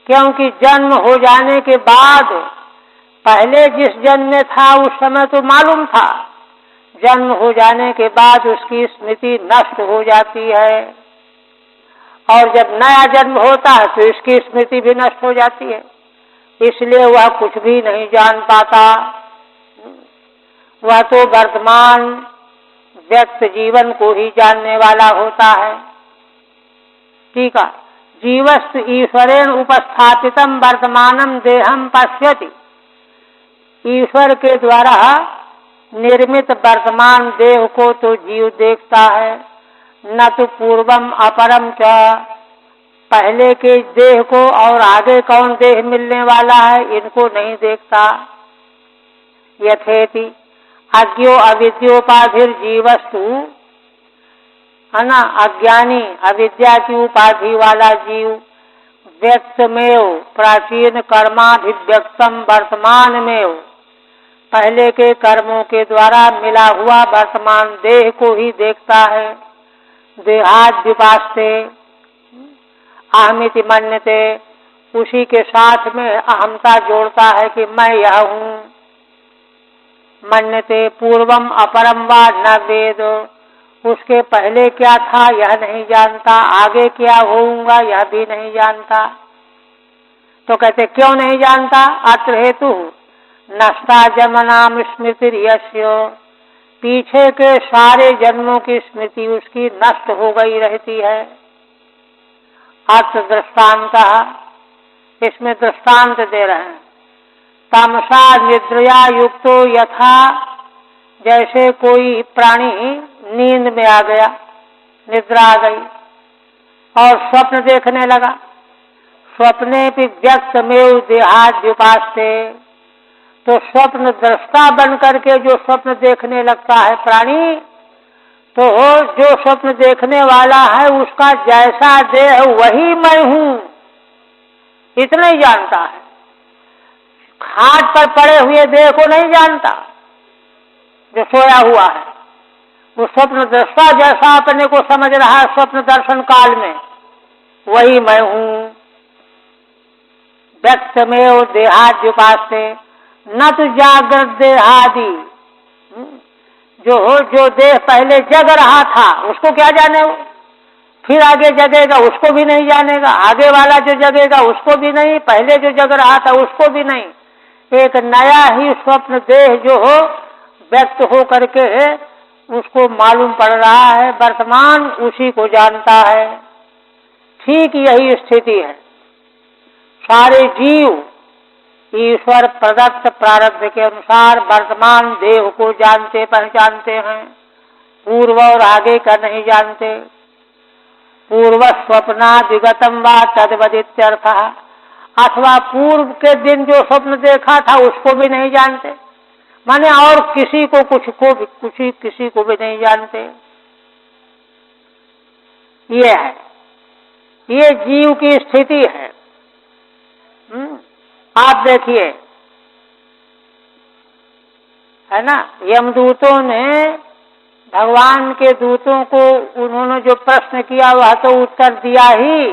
क्योंकि जन्म हो जाने के बाद पहले जिस जन्म में था उस समय तो मालूम था, जन्म हो जाने के बाद उसकी स्मृति नष्ट हो जाती है, और जब नया जन्म होता है तो इसकी स्मृति भी नष्ट हो जाती है, इसलिए वह कुछ भी नहीं जान पाता। वह तो वर्तमान व्यक्त जीवन को ही जानने वाला होता है। ठीक है। जीवस्तु ईश्वरेण उपस्थापितम वर्तमानम देहम पश्यति। ईश्वर के द्वारा निर्मित वर्तमान देह को तो जीव देखता है, न तो पूर्वम अपरम च, पहले के देह को और आगे कौन देह मिलने वाला है इनको नहीं देखता। यथेति अज्ञो अविद्योपाधिर जीवस्तु, है ना, अज्ञानी अविद्या की उपाधि वाला जीव व्यक्तमेव प्राचीन कर्माभिव्यक्तम वर्तमान में, पहले के कर्मों के द्वारा मिला हुआ वर्तमान देह को ही देखता है। देहाद्युपास्ते अहमिति मन्यते, उसी के साथ में अहमता जोड़ता है कि मैं यह हूँ। मन्यते पूर्वम अपरम वा न वेद, उसके पहले क्या था यह नहीं जानता, आगे क्या होऊंगा यह भी नहीं जानता। तो कहते क्यों नहीं जानता? अत्र हेतु नष्टा जन्मनाम स्मृति यस्य, पीछे के सारे जन्मों की स्मृति उसकी नष्ट हो गई रहती है। अत्र दृष्टांत, इसमें दृष्टांत दे रहे हैं। तमसा निद्रया युक्तो यथा, जैसे कोई प्राणी नींद में आ गया, निद्रा आ गई और स्वप्न देखने लगा। स्वप्ने भी व्यक्तमेव देहाद्युपास्ते, तो स्वप्न दृष्टा बन करके जो स्वप्न देखने लगता है प्राणी, तो जो स्वप्न देखने वाला है उसका जैसा देह वही मैं हूँ, इतना ही जानता है। खाट पर पड़े हुए देह को नहीं जानता जो सोया हुआ है। वो स्वप्न दृष्टा जैसा अपने को समझ रहा है स्वप्न दर्शन काल में, वही मैं हूँ। व्यक्तमेव देहाद्युपास्ते न तो जागृत देहादि, जो देह पहले जग रहा था उसको क्या जाने वो, फिर आगे जगेगा उसको भी नहीं जानेगा, आगे वाला जो जगेगा उसको भी नहीं, पहले जो जग रहा था उसको भी नहीं। एक नया ही स्वप्न देह जो हो व्यक्त हो करके उसको मालूम पड़ रहा है, वर्तमान उसी को जानता है। ठीक यही स्थिति है। सारे जीव ईश्वर प्रदत्त प्रारब्ध के अनुसार वर्तमान देह को जानते पहचानते हैं, पूर्व और आगे का नहीं जानते। पूर्व स्वप्ना विगतम वा तद्वदित्यर्थ, अथवा पूर्व के दिन जो स्वप्न देखा था उसको भी नहीं जानते, माने और किसी को किसी को भी नहीं जानते। ये है, ये जीव की स्थिति है। आप देखिए, है ना, यमदूतों ने भगवान के दूतों को उन्होंने जो प्रश्न किया वह तो उत्तर दिया ही,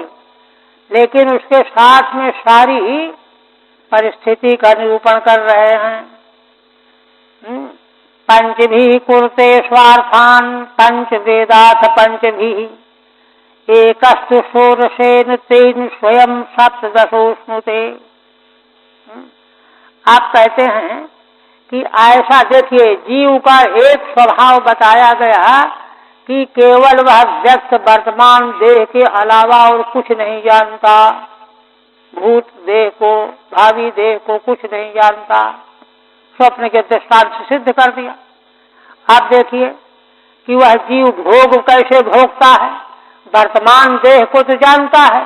लेकिन उसके साथ में सारी परिस्थिति का निरूपण कर रहे हैं। पंचभी कुरुते स्वार्थान पंच वेदाथ पंचभी, एकस्तु षोडशेन तेन स्वयं सप्तदशोष्णुते। आप कहते हैं कि ऐसा देखिए, जीव का एक स्वभाव बताया गया कि केवल वह व्यक्त वर्तमान देह के अलावा और कुछ नहीं जानता, भूत देह को भावी देह को कुछ नहीं जानता। स्वप्न के दृष्टांत से सिद्ध कर दिया। आप देखिए कि वह जीव भोग कैसे भोगता है, वर्तमान देह को तो जानता है,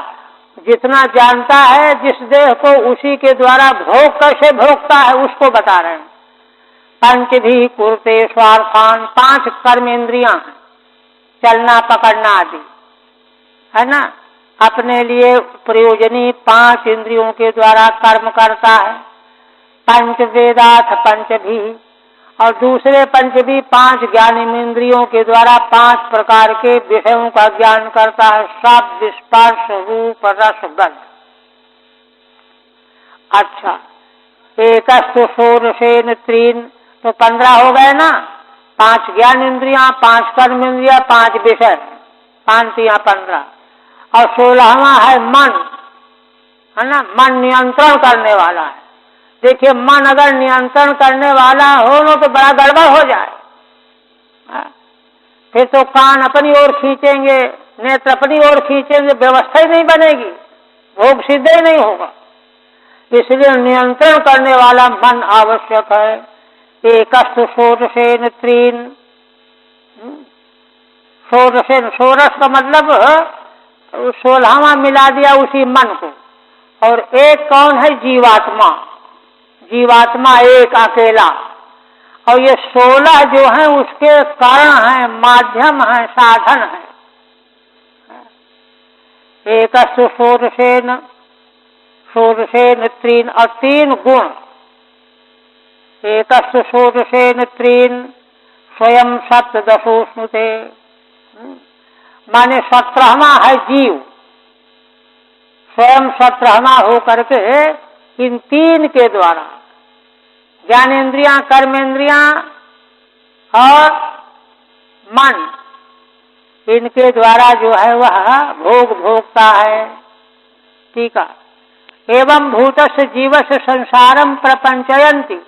जितना जानता है जिस देह को उसी के द्वारा भोग कैसे भोगता है उसको बता रहे हैं। पंचभी कुरुते स्वार्थान, 5 कर्मेंद्रियां हैं, चलना पकड़ना आदि, है ना, अपने लिए प्रयोजनी 5 इंद्रियों के द्वारा कर्म करता है। पंच वेदाथ पंचभी, और दूसरे पंचभी 5 ज्ञानेंद्रियों के द्वारा 5 प्रकार के विषयों का ज्ञान करता है, शब्द स्पर्श रूप रस गंध। अच्छा, एकस्तु षोडशेन त्रीन, तो 15 हो गए ना, 5 ज्ञान इंद्रियां, 5 कर्म इंद्रिया, 5 विषय, 5 या 15, और 16वां है मन, है ना, मन नियंत्रण करने वाला है। देखिए, मन अगर नियंत्रण करने वाला हो तो बड़ा गड़बड़ हो जाए। फिर तो कान अपनी ओर खींचेंगे, नेत्र अपनी ओर खींचेंगे, व्यवस्था ही नहीं बनेगी, भोग सिद्ध ही नहीं होगा। इसलिए नियंत्रण करने वाला मन आवश्यक है। एकस्तु षोडशेन त्रीन, षोडशेन, षोडश का मतलब 16वां मिला दिया उसी मन को। और एक कौन है? जीवात्मा। जीवात्मा एक अकेला, और ये 16 जो है उसके कारण है, माध्यम है, साधन है। एकस्तु षोडशेन, षोडशेन त्रीन, और 3 गुण। एकस्तु षोडशेन त्रीन स्वयं सप्तदशो स्नुते, माने 17वां है जीव, स्वयं 17वां होकर के इन 3 के द्वारा ज्ञानेन्द्रियां, कर्मेंद्रियां और मन, इनके द्वारा जो है वह भोग भोगता है। ठीक है। एवं भूतस्य जीवस्य संसारम प्रपंचयन्ति,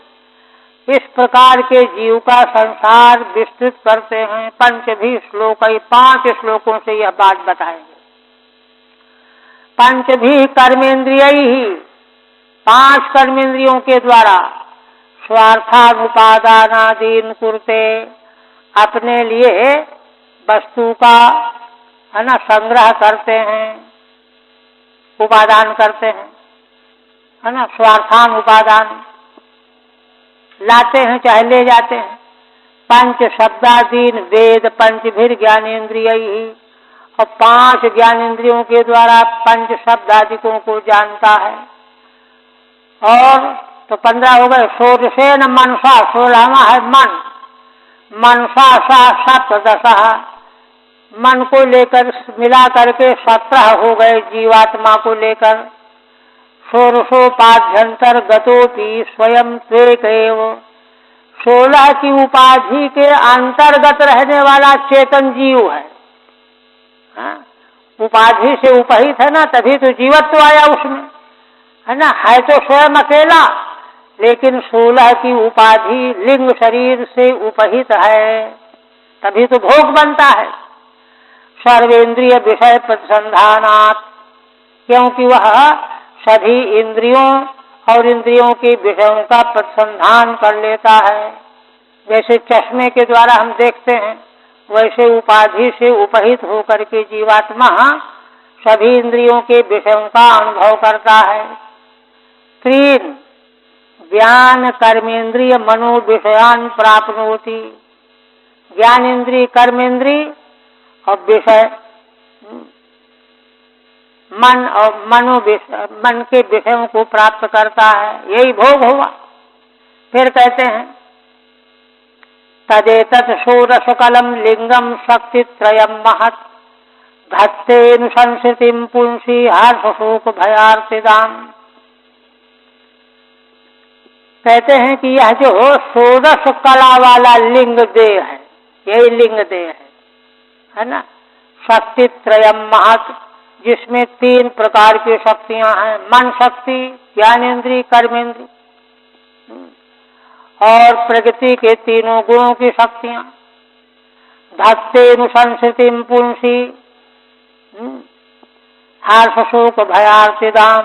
इस प्रकार के जीव का संसार विस्तृत करते हैं। पंचभी श्लोक, 5 श्लोकों से यह बात बताएंगे। पंचभी कर्मेंद्रियैहि, 5 कर्मेंद्रियों के द्वारा स्वार्थानुपादानादीन कुर्ते, अपने लिए वस्तु का है ना संग्रह करते हैं, उपादान करते हैं, है ना, स्वार्थान उपादान लाते हैं चाहे ले जाते हैं। पंच शब्दादीन वेद पंचभिर ज्ञानेन्द्रियैहि, और 5 ज्ञानेन्द्रियों के द्वारा पंच शब्दादिकों को जानता है। और तो 15 हो गए। षोडशेन मनसा, 16वां है मन। मनसा सा सप्तदशः, मन को लेकर मिला करके 17 हो गए जीवात्मा को लेकर। षोडशोपाध्यंतर गतोपि स्वयं त्वेकैव, 16 की उपाधि के अंतर्गत रहने वाला चेतन जीव है। उपाधि से उपहित है ना, तभी तो जीवत्व आया उसमें, है ना। है तो स्वयं अकेला, लेकिन 16 की उपाधि लिंग शरीर से उपहित है, तभी तो भोग बनता है। सर्वेंद्रिय विषय प्रतिसंधानात्, क्योंकि वह सभी इंद्रियों और इंद्रियों के विषयों का प्रतिसंधान कर लेता है। जैसे चश्मे के द्वारा हम देखते हैं, वैसे उपाधि से उपहित होकर के जीवात्मा सभी इंद्रियों के विषयों का अनुभव करता है। 3 ज्ञान कर्मेंद्रिय मनो विषयान प्राप्नोति, ज्ञानेन्द्रिय, कर्मेंद्रिय और विषय, मन और मन के विषयों को प्राप्त करता है, यही भोग हुआ। फिर कहते हैं तदेतत् षोडशकलम लिंगम शक्तित्रयम् महत्, धत्तेनु संस्कृतिम पुंसी हर्षशोक भयार्तिदाम। कहते हैं कि यह जो 16 कला वाला लिंग देह है, यही लिंग देह है ना। शक्तित्रयम् महत्, जिसमें 3 प्रकार की शक्तियां हैं, मन शक्ति, ज्ञानेन्द्रिय, कर्मेंद्रिय, और प्रकृति के 3 गुणों की शक्तियां। धत्तेनु संस्कृतिम पुंसी हर्षशोक भयार्तिदाम,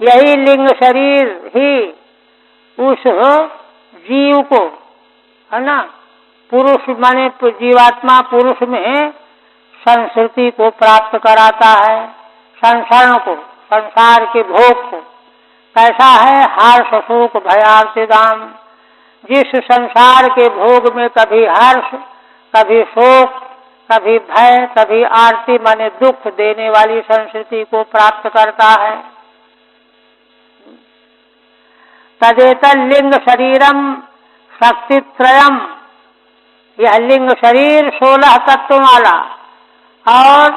यही लिंग शरीर ही उस जीव को, है ना, पुरुष माने जीवात्मा पुरुष में संस्कृति को प्राप्त कराता है, संसार को, संसार के भोग को। कैसा है? हर्ष शोक भयार्तिदाम, जिस संसार के भोग में कभी हर्ष, कभी शोक, कभी भय, कभी आरती माने दुख देने वाली संस्कृति को प्राप्त करता है। तदेतल लिंग शरीरम शक्तित्रयम, यह लिंग शरीर 16 तत्वों वाला, और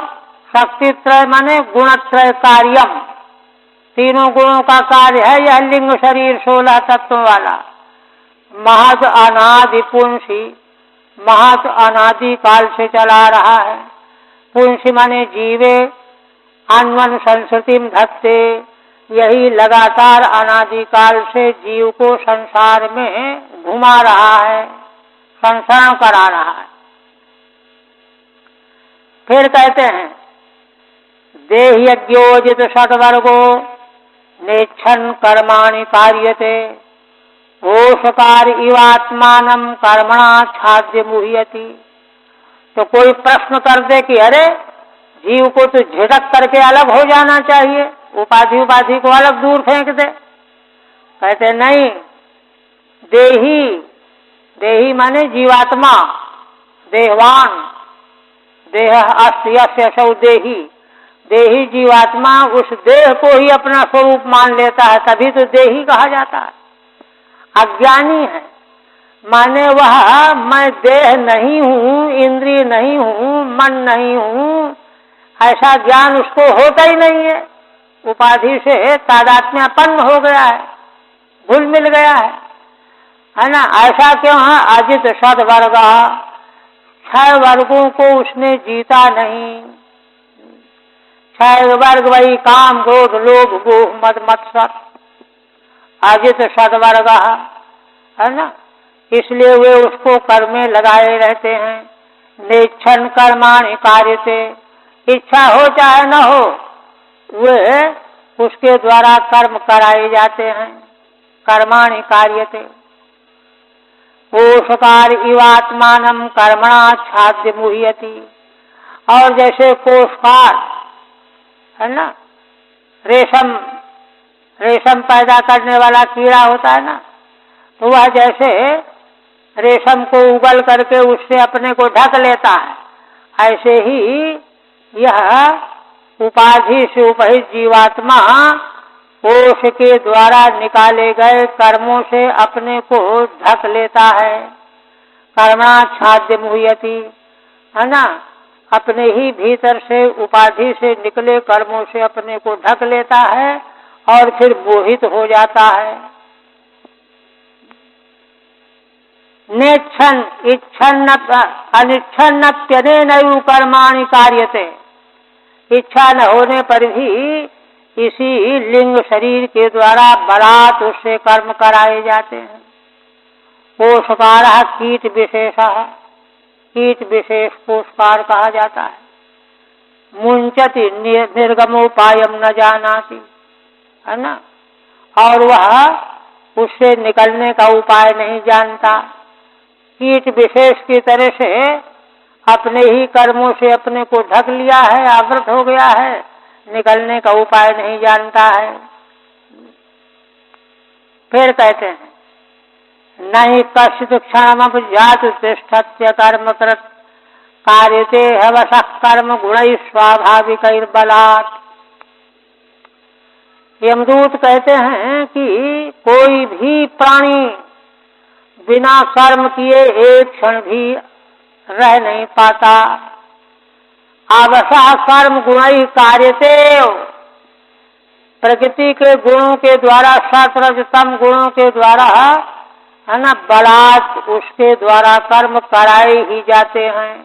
शक्तित्रय माने गुणत्रय कार्यम, 3 गुणों का कार्य है यह लिंग शरीर 16 तत्वों वाला। महद अनादि पुंसी, महद अनादि काल से चला रहा है। पुंसी माने जीवे, अन्वन संस्कृतिम धत्ते, यही लगातार अनादिकाल से जीव को संसार में घुमा रहा है, संसार करा रहा है। फिर कहते हैं देह्यज्ञोजित षट्वर्गो नेच्छन् कर्माणि कार्यते घोषकार इवात्मानं कर्मणा छाद्य मुह्यति। तो कोई प्रश्न कर दे कि अरे जीव को तो झिड़क करके अलग हो जाना चाहिए, उपाधि को अलग दूर फेंक दे। कहते नहीं, देही माने जीवात्मा, देहवान, देह अस्य असौ देही जीवात्मा उस देह को ही अपना स्वरूप मान लेता है, तभी तो देही कहा जाता है। अज्ञानी है माने वह मैं देह नहीं हूँ, इंद्रिय नहीं हूँ, मन नहीं हूँ, ऐसा ज्ञान उसको होता ही नहीं है। उपाधि से तादात्म्यपन्न हो गया है, घुल मिल गया है ना। ऐसा क्यों है? अजित षड्वर्ग, 6 वर्गों को उसने जीता नहीं। 6 वर्ग वही काम, क्रोध, लोभ, मोह, मद, मत्सर, अजित षड्वर्ग है ना। इसलिए वे उसको कर्म में लगाए रहते हैं। नेच्छन् कर्माणि कार्यते, इच्छा हो चाहे न हो वे उसके द्वारा कर्म कराए जाते हैं। कर्माणि कार्यते कोशकार इवात्मानं कर्मणा छाद्य मुह्यति। और जैसे कोशकार है ना, रेशम पैदा करने वाला कीड़ा होता है ना, तो वह जैसे रेशम को उगल करके उससे अपने को ढक लेता है, ऐसे ही यह उपाधि से उपहित जीवात्मा कोश के द्वारा निकाले गए कर्मों से अपने को ढक लेता है। कर्मणा छाद्य मुह्यति है ना, अपने ही भीतर से उपाधि से निकले कर्मों से अपने को ढक लेता है और फिर मोहित हो जाता है। नेच्छन् इच्छन्न अनिच्छन्नप्यनेनैव कर्माणि कार्यते। इच्छा न होने पर भी इसी लिंग शरीर के द्वारा बलात् उससे कर्म कराए जाते हैं। कोशकारः कीट विशेषः, कीट विशेष कोशकार कहा जाता है। मुंचति निर्गमोपायम न जानाति है ना, और वह उससे निकलने का उपाय नहीं जानता। कीट विशेष की तरह से अपने ही कर्मों से अपने को ढक लिया है, आवृत हो गया है, निकलने का उपाय नहीं जानता है। फिर कहते हैं नहीं कश्चित् क्षणमपि जातु तिष्ठत्य कर्मकृत् कार्यते हवसः कर्म गुणैः स्वाभाविकैर्बलात्। यमदूत कहते हैं कि कोई भी प्राणी बिना कर्म किए एक क्षण भी रह नहीं पाता। आवश्यक कर्म गुणैः कार्यते, प्रकृति के गुणों के द्वारा, सत्वरजतम गुणों के द्वारा है ना, बलात् उसके द्वारा कर्म कराए ही जाते हैं।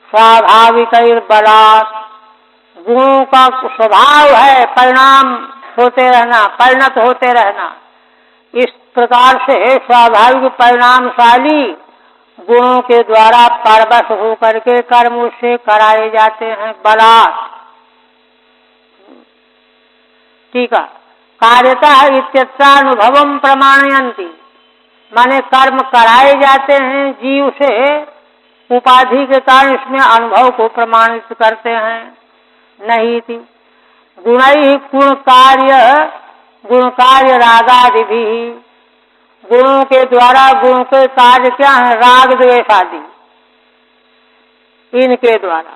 स्वाभाविकैर्बलात्, गुणों का स्वभाव है परिणाम होते रहना, परिणत होते रहना। इस प्रकार से स्वाभाविक परिणामशाली गुणों के द्वारा परवश होकर के कर्म उससे कराए जाते हैं बलात्। ठीक है, कार्यता इत्यत्रानुभवम प्रमाणयन्ति, माने कर्म कराए जाते हैं जीव से, उपाधि के कारण इसमें अनुभव को प्रमाणित करते हैं। नहीं थी गुणैः गुण कार्य रागादि भी, गुणों के द्वारा गुण के कार्य क्या है? राग द्वेष आदि, इनके द्वारा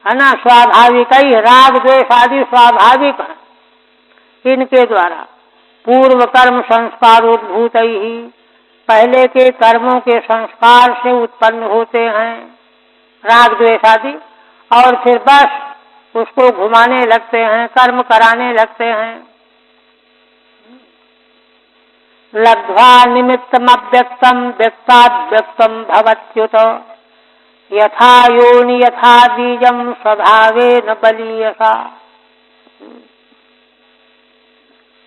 है ना। स्वाभाविक ही राग द्वेष आदि स्वाभाविक है, इनके द्वारा पूर्व कर्म संस्कारोद्भूत ही, पहले के कर्मों के संस्कार से उत्पन्न होते हैं राग द्वेष आदि, और फिर बस उसको घुमाने लगते हैं, कर्म कराने लगते हैं। लब्ध्वा निमित्तमव्यक्तम व्यक्ताद्व्यक्तम भवत्युत, यथा योनि यथा बीजम स्वभावेन बलीयसा।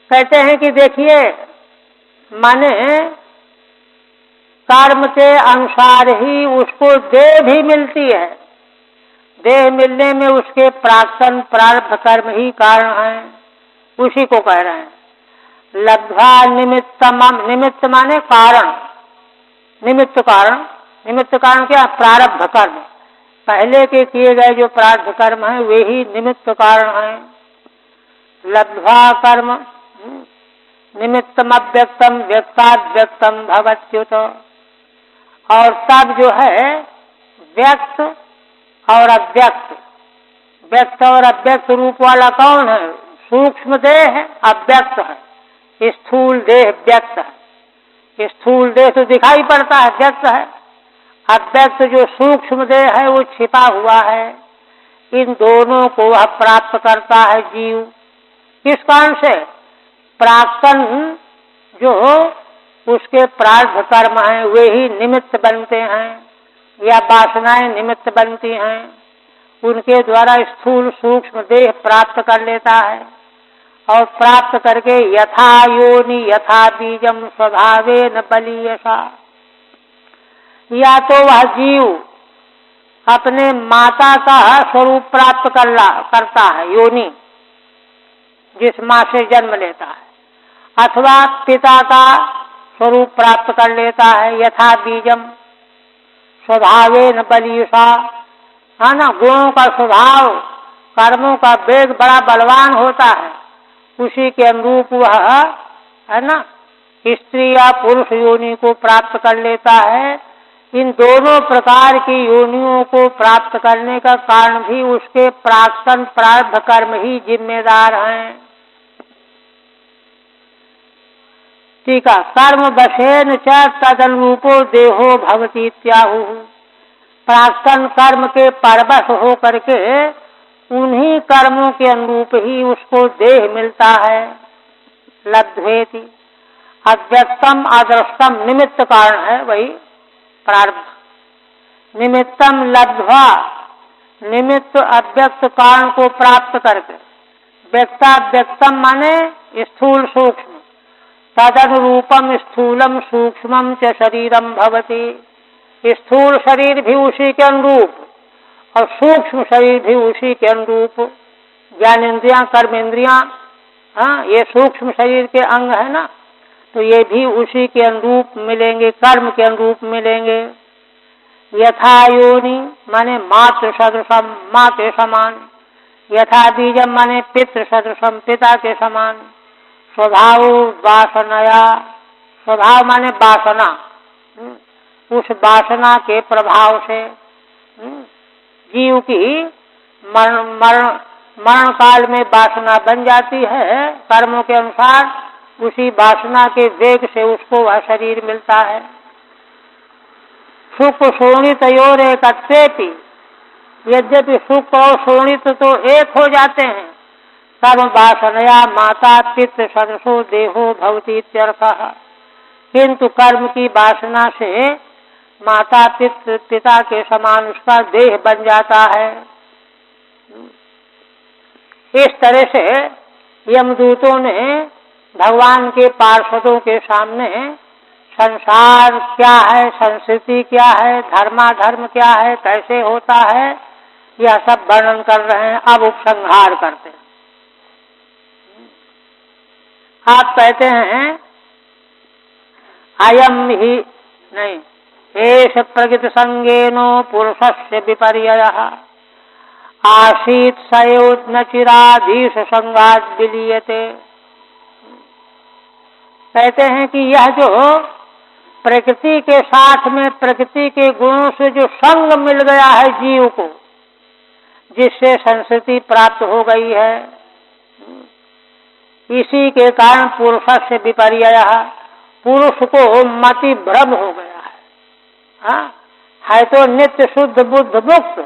कहते हैं कि देखिए, माने कर्म के अनुसार ही उसको देह भी मिलती है, देह मिलने में उसके प्राक्तन प्रारब्ध कर्म ही कारण है, उसी को कह रहे हैं। लब्ध्वा निमित्तम, निमित्त माने कारण, निमित्त कारण, निमित्त कारण क्या? प्रारब्ध कर्म, पहले के किए गए जो प्रारब्ध कर्म है वे ही निमित्त कारण है। लब्ध्वा कर्म निमित्तम अव्यक्तम व्यक्ताद्व्यक्तम भवत्युत, और तब जो है व्यक्त और अव्यक्त, व्यक्त और अव्यक्त रूप वाला कौन है? सूक्ष्म देह है, अव्यक्त है। स्थूल देह व्यक्त है। स्थूल देह तो दिखाई पड़ता है, व्यक्त है। अव्यक्त जो सूक्ष्म देह है वो छिपा हुआ है। इन दोनों को वह प्राप्त करता है जीव। किस कारण से? प्राक्तन जो उसके प्रारब्ध कर्म हैं वे ही निमित्त बनते हैं, या वासनाएं निमित्त बनती हैं। उनके द्वारा स्थूल सूक्ष्म देह प्राप्त कर लेता है, और प्राप्त करके यथा योनि यथा बीजम स्वभावेन बलीयसा, या तो वह जीव अपने माता का स्वरूप प्राप्त करता है, योनि जिस माँ से जन्म लेता है, अथवा पिता का स्वरूप प्राप्त कर लेता है, यथा बीजम स्वभावेन बलीयसा, है ना। गुणों का स्वभाव, कर्मों का वेग बड़ा बलवान होता है, उसी के अनुरूप वह, है ना, स्त्री या पुरुष योनि को प्राप्त कर लेता है। इन दोनों प्रकार की योनियों को प्राप्त करने का कारण भी उसके प्राक्तन प्रारब्ध कर्म ही जिम्मेदार हैं। ठीक है। कर्म वशेन च तदनुरूपो देहो भवति इत्याहु, प्राक्तन कर्म के परवश हो करके उन्हीं कर्मों के अनुरूप ही उसको देह मिलता है। लब्धेति, अव्यक्तम अदृष्टम निमित्त कारण है वही प्रारब्ध। निमित्तम लब्ध्वा, निमित्त अव्यक्त कारण को प्राप्त करके, व्यक्ताव्यक्तम माने स्थूल सूक्ष्म, तदनुरूपम स्थूलम सूक्ष्मम च शरीरम भवति, स्थूल शरीर भी उसी के अनुरूप और सूक्ष्म शरीर भी उसी के अनुरूप। ज्ञानेन्द्रियां कर्मेंद्रियां, हाँ, ये सूक्ष्म शरीर के अंग है ना, तो ये भी उसी के अनुरूप मिलेंगे, कर्म के अनुरूप मिलेंगे। यथा योनि माने मातृ सदृशम, माँ के समान। यथा बीजम माने पितृ सदृशम, पिता के समान। स्वभाव वासनया, स्वभाव माने वासना, उस वासना के प्रभाव से जीव की मरण काल में वासना बन जाती है कर्मों के अनुसार, उसी वासना के वेग से उसको वह शरीर मिलता है। सुख शोणितयोर एकत्वेपि, यद्यपि सुख और शोणित तो एक हो जाते हैं, कर्म वासनया माता पितृ सदसो देहो भवति इत्यर्थः, किंतु कर्म की वासना से माता पिता के समान उसका देह बन जाता है। इस तरह से यमदूतों ने भगवान के पार्षदों के सामने संसार क्या है, संस्कृति क्या है, धर्माधर्म क्या है, कैसे होता है, यह सब वर्णन कर रहे हैं। अब उपसंहार करते हैं। आप कहते हैं अयम ही नहीं, एष प्रकृति संगेनो पुरुषस्य विपर्ययः आसीत् सयोत् न चिराधीश संगात् विलीयते। कहते हैं कि यह जो प्रकृति के साथ में प्रकृति के गुणों से जो संग मिल गया है जीव को, जिससे संस्कृति प्राप्त हो गई है, इसी के कारण पुरुष से विपर्ययः, पुरुष को मति भ्रम हो गया है। हाँ, है तो नित्य शुद्ध बुद्ध मुक्त,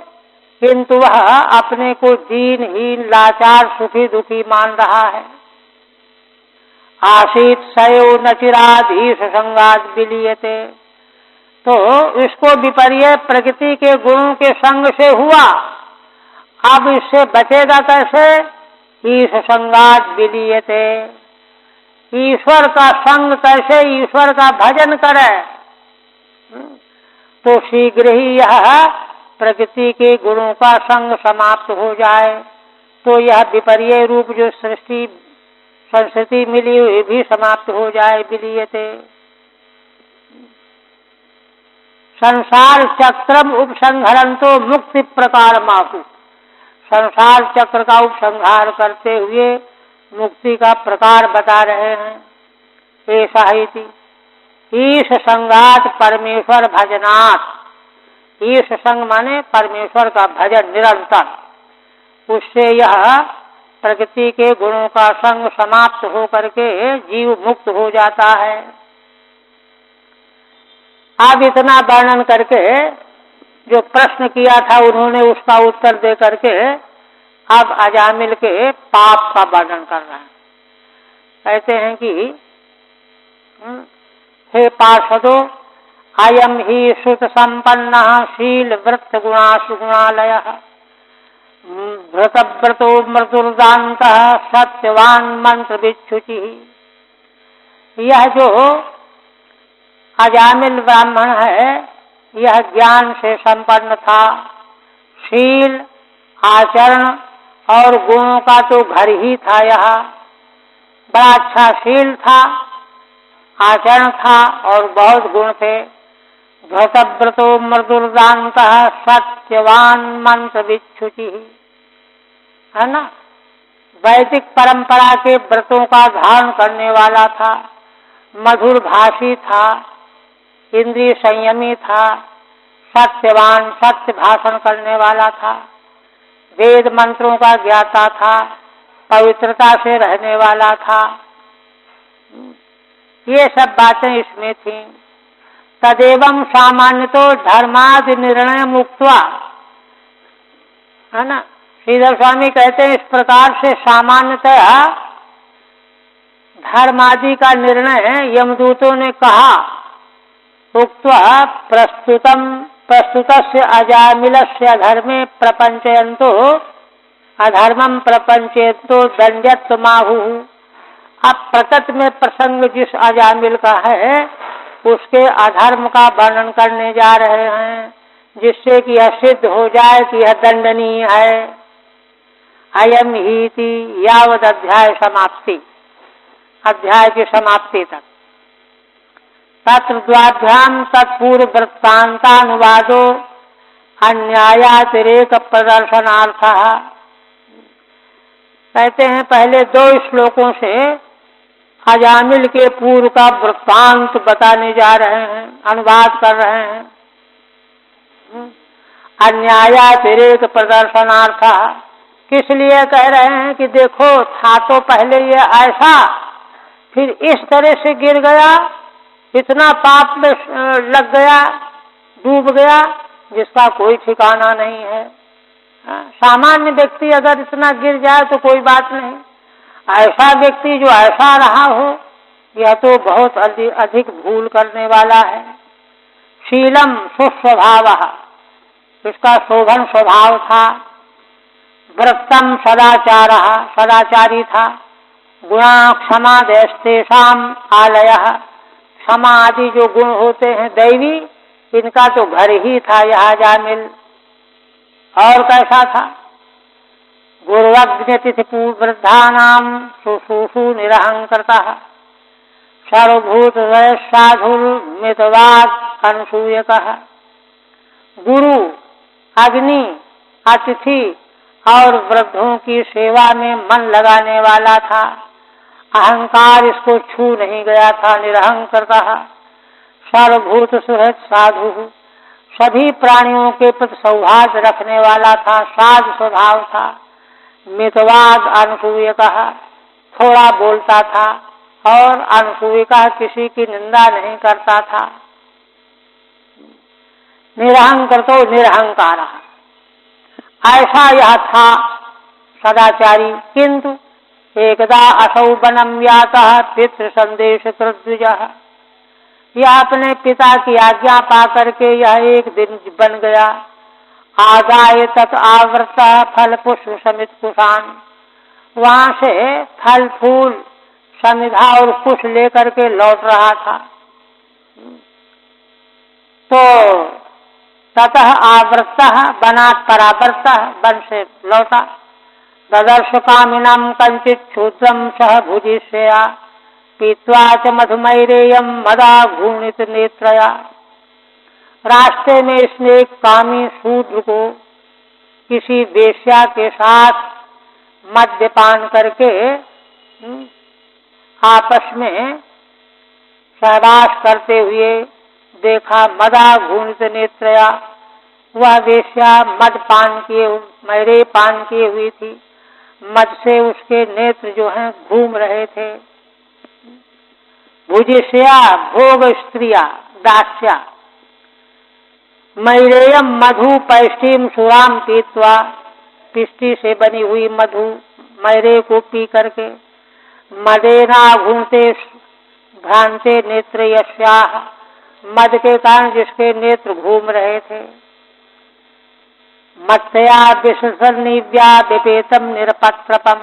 किंतु वह अपने को दीनहीन लाचार सुखी दुखी मान रहा है। आसीत सयो न चिराधीश संगात विलीयते, तो इसको विपर्य प्रकृति के गुणों के संग से हुआ, अब इससे बचेगा कैसे? ईश संगात विलीयते, ईश्वर का संग कैसे ईश्वर का भजन करे, तो शीघ्र ही यह प्रकृति के गुणों का संग समाप्त हो जाए तो यह विपर्य रूप जो सृष्टि संस्कृति मिली हुई भी समाप्त हो जाए। विलीयते संसार चक्रम उपसंहरन्तो मुक्ति प्रकार माहु। संसार चक्र का उपसंहार करते हुए मुक्ति का प्रकार बता रहे हैं। ऐसा ही थी ईश संगात परमेश्वर भजनात्। ईश संग माने परमेश्वर का भजन निरंतर, उससे यह प्रकृति के गुणों का संग समाप्त हो करके जीव मुक्त हो जाता है। अब इतना वर्णन करके जो प्रश्न किया था उन्होंने उसका उत्तर दे करके अब अजामिल के पाप का वर्णन कर रहे हैं। कहते हैं कि हे पार्षदो अयम ही श्रुत संपन्न शील वृत्त गुणासु गुणालय व्रतव्रतो मृदुर्दांत सत्यवान मंत्र विच्छुचि। यह जो अजामिल ब्राह्मण है यह ज्ञान से संपन्न था, शील आचरण और गुणों का तो घर ही था। यह बड़ा अच्छा शील था, आचरण था और बहुत गुण थे। व्रतव्रतो मृदुर्दांत सत्यवान मंत्र विच्छुचि, है ना। वैदिक परंपरा के व्रतों का धारण करने वाला था, मधुर भाषी था, इंद्रिय संयमी था, सत्यवान सत्य भाषण करने वाला था, वेद मंत्रों का ज्ञाता था, पवित्रता से रहने वाला था। ये सब बातें इसमें थीं। तदेवं सामान्य तो धर्मादि निर्णय मुक्त्वा, है ना। श्रीधर स्वामी कहते हैं इस प्रकार से सामान्यतः धर्मादि का निर्णय यमदूतों ने कहा। उक्त्वा प्रस्तुतस्य अजामिलस्य अधर्मे प्रपंचयन्तो अधर्मम प्रपंचयन्तो दंड्यत्वमाहुः। अब प्रकृति में प्रसंग जिस अजामिल का है उसके अधर्म का वर्णन करने जा रहे हैं, जिससे कि यह सिद्ध हो जाए कि यह दंडनीय है। अयम हीति यावद अध्याय समाप्ति, अध्याय की समाप्ति तक। तत्र द्वाभ्याम तत्पूर्व वृत्तांतानुवादो अन्यायातिरेक प्रदर्शनार्थः। कहते हैं पहले 2 श्लोकों से अजामिल के पूर्व का वृत्तांत बताने जा रहे हैं, अनुवाद कर रहे हैं। अन्यायातिरेक प्रदर्शनार्थः, किस लिए कह रहे हैं कि देखो था तो पहले ये ऐसा, फिर इस तरह से गिर गया, इतना पाप में लग गया, डूब गया जिसका कोई ठिकाना नहीं है। सामान्य व्यक्ति अगर इतना गिर जाए तो कोई बात नहीं, ऐसा व्यक्ति जो ऐसा रहा हो यह तो बहुत अधिक भूल करने वाला है। शीलम सुस्वभावः, इसका शोभन स्वभाव था। वृत्तम सदाचारः, सदाचारी था। गुणा क्षमा देस्तेषाम आलयः, क्षमा आदि जो गुण होते हैं दैवी, इनका तो घर ही था यह अजामिल। और कैसा था? गुरुवज्ञतिथि वृद्धानाम सुशूषु निरहंकृतः सर्वभूत साधुर मितवाद अनुसूयकः। गुरु, अग्नि, अतिथि और वृद्धों की सेवा में मन लगाने वाला था। अहंकार इसको छू नहीं गया था। निरहंकृतः सर्वभूत सुहृद साधु, सभी प्राणियों के प्रति सौहार्द रखने वाला था, साध स्वभाव था। मितवाद अनुसूयकः, थोड़ा बोलता था और अनुसूयिका किसी की निंदा नहीं करता था। निरहंकृतो निरहंकार, ऐसा यह था सदाचारी। किंतु एकदा असौ वनं यातः पितृ संदेश कृद्विजः, यह अपने पिता की आज्ञा पा करके यह एक दिन बन गया। आदाय तत् आवृत फल पुष्प समित कुशान, वहां से फल फूल समिधा और कुश लेकर के लौट रहा था। तो ततः आवृत्तः वनात् परावर्तः, वन से लौटा। ददर्श कामिनं कंचित क्षुद्रं सह भुजिष्यया पीत्वा च मधुमैरेयं मदा घूर्णित नेत्रया। रास्ते में इसने एक कामी शूद्र को किसी वेश्या के साथ मद्यपान करके आपस में सहवास करते हुए देखा। मदा घूर्णित नेत्रया, वह वेश्या मद पान किए मैरे पान किए हुई थी, मद से उसके नेत्र जो हैं घूम रहे थे। भुजिष्या भोग स्त्रिया दास्या, मैरेयम मधु पैष्टिम सुराम पीत्वा, पिष्टि से बनी हुई मधु मैरे को पी करके। मदेना घूमते भ्रांते नेत्र यस्याह, मद के कारण जिसके नेत्र घूम रहे थे। मत्तया विसर्निव्या विपेतम निरपत्रपम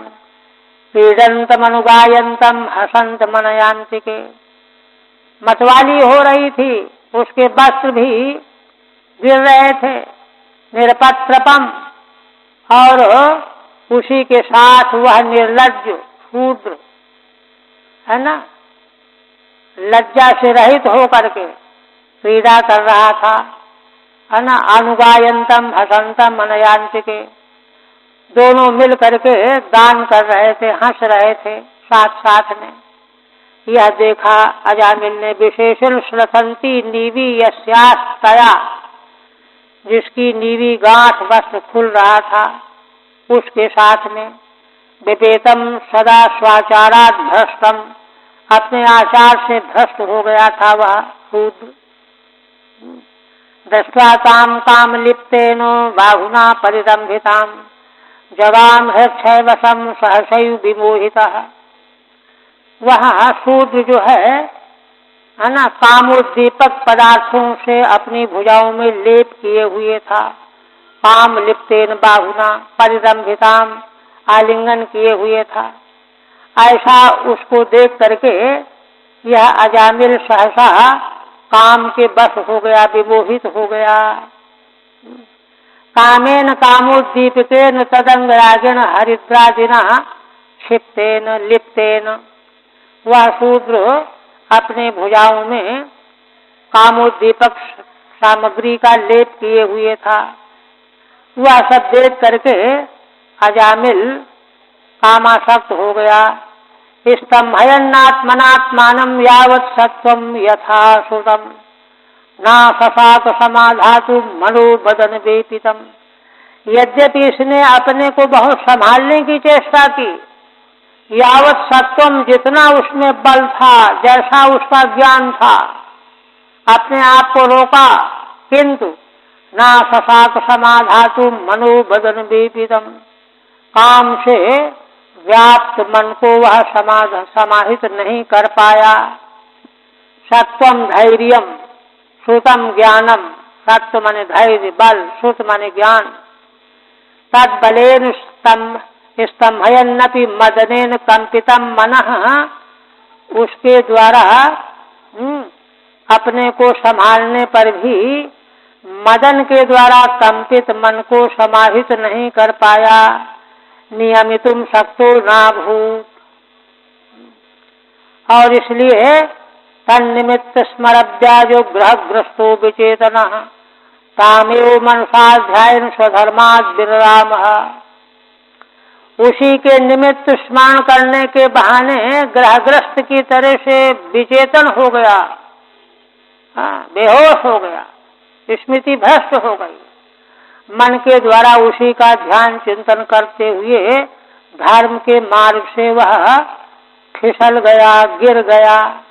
पीडंतम अनुगायंतम हसंत मनयांतिके। मतवाली हो रही थी, उसके वस्त्र भी गिर रहे थे। निरपत्रपम, और उसी के साथ वह निर्लज्ज शूद्र है ना, लज्जा से रहित होकर के क्रीड़ा कर रहा था, है ना। अनुगायंतम हसंतम मनयांतिके, दोनों मिल करके दान कर रहे थे, हंस रहे थे साथ साथ में। यह देखा अजामिल ने। विशेषण श्रथंती नीवी यस्यास्तया, जिसकी नीवी गांठ वस्त्र खुल रहा था उसके साथ में। विपेतम सदा स्वाचारात भ्रष्टम, अपने आचार से भ्रष्ट हो गया था वह शूद्र। दृष्ट्वा ताम काम लिप्तेन बाहुना परिरंभिताम जगाम हृक्षय वशम सहसैव विमोहितः। वह शूद्र जो है ना, कामोद्दीपक पदार्थों से अपनी भुजाओं में लेप किए हुए था। काम लिप्तेन बाहुना परिरंभिताम, आलिंगन किए हुए था। ऐसा उसको देख करके यह अजामिल सहसा काम के बस हो गया, विमोहित हो गया। कामेन कामोद्दीपकेन तदंगरागेण हरिद्रादिना क्षिप्तेन लिप्तेन, वह शूद्र अपने भुजाओं में कामोद्दीपक सामग्री का लेप किए हुए था। वह सब देख करके अजामिल कामासक्त हो गया। स्तंभयन्नात्मनात्मानं यावत् सत्वं यथा श्रुतं ना ससात समाधातु मनो बदन वेपितम। यद्यपि इसने अपने को बहुत संभालने की चेष्टा की, यावत् सत्वम, जितना उसमें बल था, जैसा उसका ज्ञान था, अपने आप को रोका, किंतु ना ससात समाधातु मनो बदन वेपितम, काम से व्याप्त मन को वह समाहित नहीं कर पाया। सत्वम धैर्यम श्रुतम ज्ञानम, सत्व माने धैर्य बल, श्रुत माने ज्ञान। तद बलेन स्तंभयन्नपि मदनेन कंपितम मनः, उसके द्वारा अपने को संभालने पर भी मदन के द्वारा कंपित मन को समाहित नहीं कर पाया। नियमितुम शक्तो नाभूत, और इसलिए तन्निमित्त स्मरव्याजो ग्रहग्रस्तो विचेतनः तामेव मनसाध्यायन स्वधर्माद विरामः। उसी के निमित्त स्मरण करने के बहाने ग्रहग्रस्त की तरह से विचेतन हो गया, बेहोश हो गया, स्मृति भ्रष्ट हो गई। मन के द्वारा उसी का ध्यान चिंतन करते हुए धर्म के मार्ग से वह फिसल गया, गिर गया।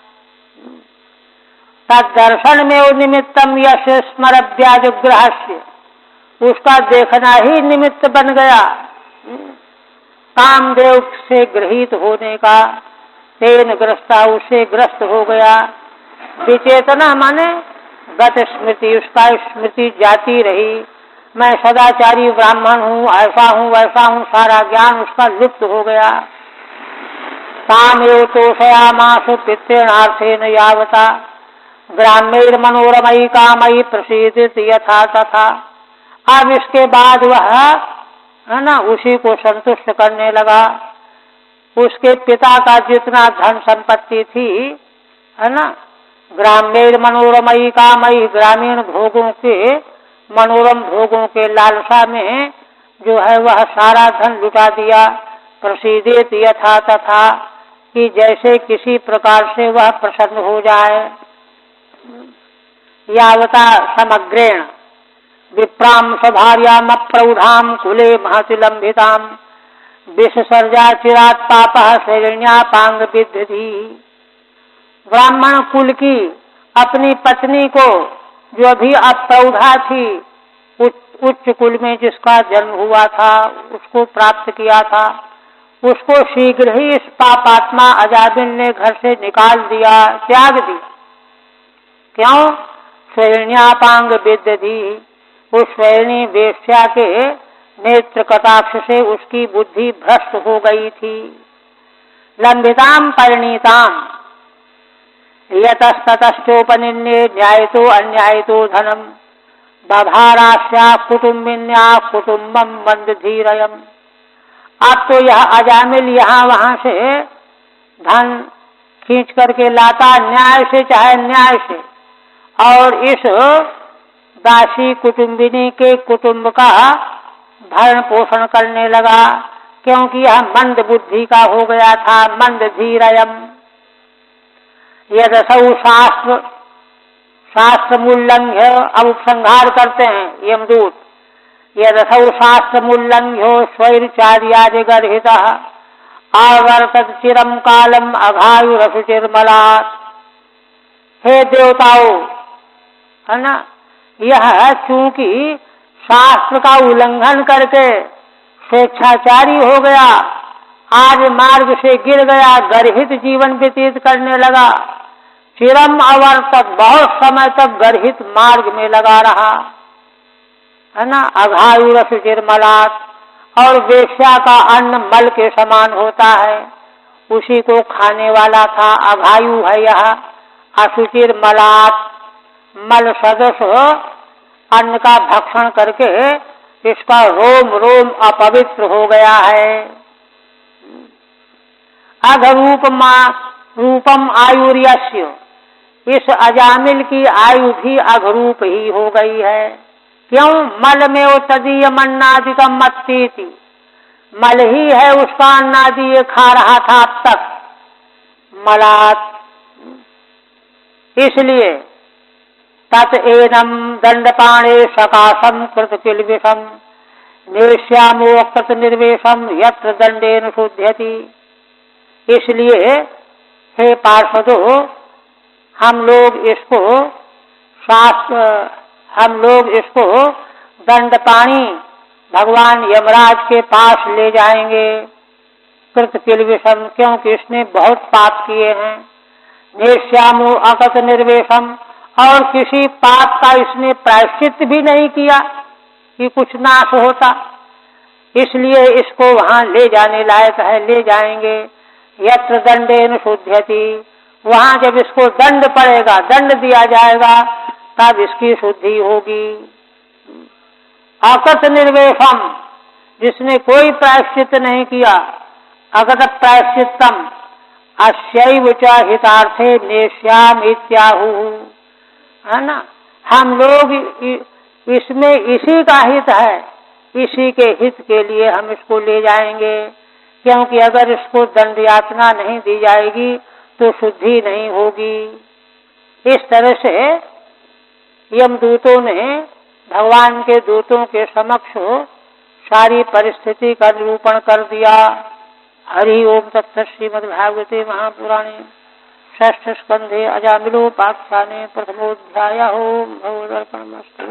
तदर्शन में निमित्तम यश स्मरव्याजग्रहस्य, उसका देखना ही निमित्त बन गया कामदेव से गृहीत होने का। तेन ग्रस्ता, उससे ग्रस्त हो गया। विचेतना माने गत स्मृति, उसका स्मृति जाती रही। मैं सदाचारी ब्राह्मण हूँ, ऐसा हूँ वैसा हूँ, सारा ज्ञान उसका लुप्त हो गया। तामेव तोषयामासु पितृणार्थेन यावता, ग्राम्यैर मनोरमयी कामयी प्रसीदित यथा तथा। अब इसके बाद वह है ना उसी को संतुष्ट करने लगा। उसके पिता का जितना धन संपत्ति थी है ना, ग्राम्यैर मनोरमयी कामयी, ग्रामीण भोगों के मनोरम भोगों के लालसा में जो है वह सारा धन लुटा दिया। प्रसीदित यथा तथा, कि जैसे किसी प्रकार से वह प्रसन्न हो जाए। यावता समग्रेण विप्राम स्वभार्याम अप्रौढ़ाम कुले महति लंबिताम विषसर्जा चिरात पापः श्रेण्यापांग विद्धि। ब्राह्मण कुल की अपनी पत्नी को, जो अभी अप्रौढ़ा थी, उच्च कुल में जिसका जन्म हुआ था, उसको प्राप्त किया था, उसको शीघ्र ही इस पापात्मा अजामिल ने घर से निकाल दिया, त्याग दिया। क्यों? श्रेण्यापांग विद्धि, उस श्रेणी वेश्या के नेत्र कटाक्ष से उसकी बुद्धि भ्रष्ट हो गई थी। लंबिताम परिणीताम यतस्ततश्चोपनिन्ये न्यायतो अन्यायतो धनम बभारास्या कुटुम्बिन्या कुटुम्बम मंदधीरयम। अब तो यह अजामिल यहाँ वहाँ से धन खींच करके लाता, न्याय से चाहे न्याय से, और इस दासी कुटुम्बिनी के कुटुंब का भरण पोषण करने लगा, क्योंकि यह मंद बुद्धि का हो गया था। मंद धीरयम यदसौ शास्त्र शास्त्र मूल्लंघ्य, अब उपसंहार करते हैं यमदूत। यदसौ शास्त्र मूल्लंघ्यो स्वैर्चार्यादिगर्हितः आवर्तत चिरम कालम अघायुरसुचिर्मलात्। हे देवताओं, है ना, यह चूंकि शास्त्र का उल्लंघन करके स्वेच्छाचारी हो गया, आज मार्ग से गिर गया, गर्हित जीवन व्यतीत करने लगा। चिरम अवर्तत, बहुत समय तक गर्हित मार्ग में लगा रहा, है ना। अघायुरसुचिर्मलात्, और वेश्या का अन्न मल के समान होता है, उसी को खाने वाला था। अघायु है यह। असुचिर्मलात्, मल सदृश अन्न का भक्षण करके इसका रोम रोम अपवित्र हो गया है। रूपम आयुर्यस्य, इस अजामिल की आयु भी अघरूप ही हो गई है। क्यों? मल में वो तदीय मन्नादिकम मत्तीति, मल ही है उसका अन्नादि, ये खा रहा था अब तक। मलात, इसलिए तत एनम दंडपाणे सकाशम कृत किलविषम निर्श्यामो कृत निर्वेशम यत्र दंडेन शुध्यति। इसलिए हे पार्षदों, हम लोग इसको दंडपाणी भगवान यमराज के पास ले जाएंगे। कृत किलविषम, क्योंकि इसने बहुत पाप किए हैं। निर्श्यामो अकृत निर्वेशम, और किसी पाप का इसने प्रायश्चित भी नहीं किया कि कुछ नाश होता, इसलिए इसको वहां ले जाने लायक है, ले जाएंगे। यत्र दंडेन शुध्यति, वहां जब इसको दंड पड़ेगा, दंड दिया जाएगा, तब इसकी शुद्धि होगी। अकृत निर्वेशम, जिसने कोई प्रायश्चित नहीं किया। अकृत प्रायश्चितम अस्यैव च हितार्थे नेष्याम इत्याहु, है ना। हम लोग इसमें इसी का हित है, इसी के हित के लिए हम इसको ले जाएंगे, क्योंकि अगर इसको दंड यातना नहीं दी जाएगी तो शुद्धि नहीं होगी। इस तरह से यमदूतों ने भगवान के दूतों के समक्ष सारी परिस्थिति का निरूपण कर दिया। हरि ओम तत्सत्। श्रीमद्भागवते महापुराणे षष्ठ स्कंधे अजामिलोपाख्याने प्रथमोऽध्यायः। ओम भगवदर्पणमस्तु।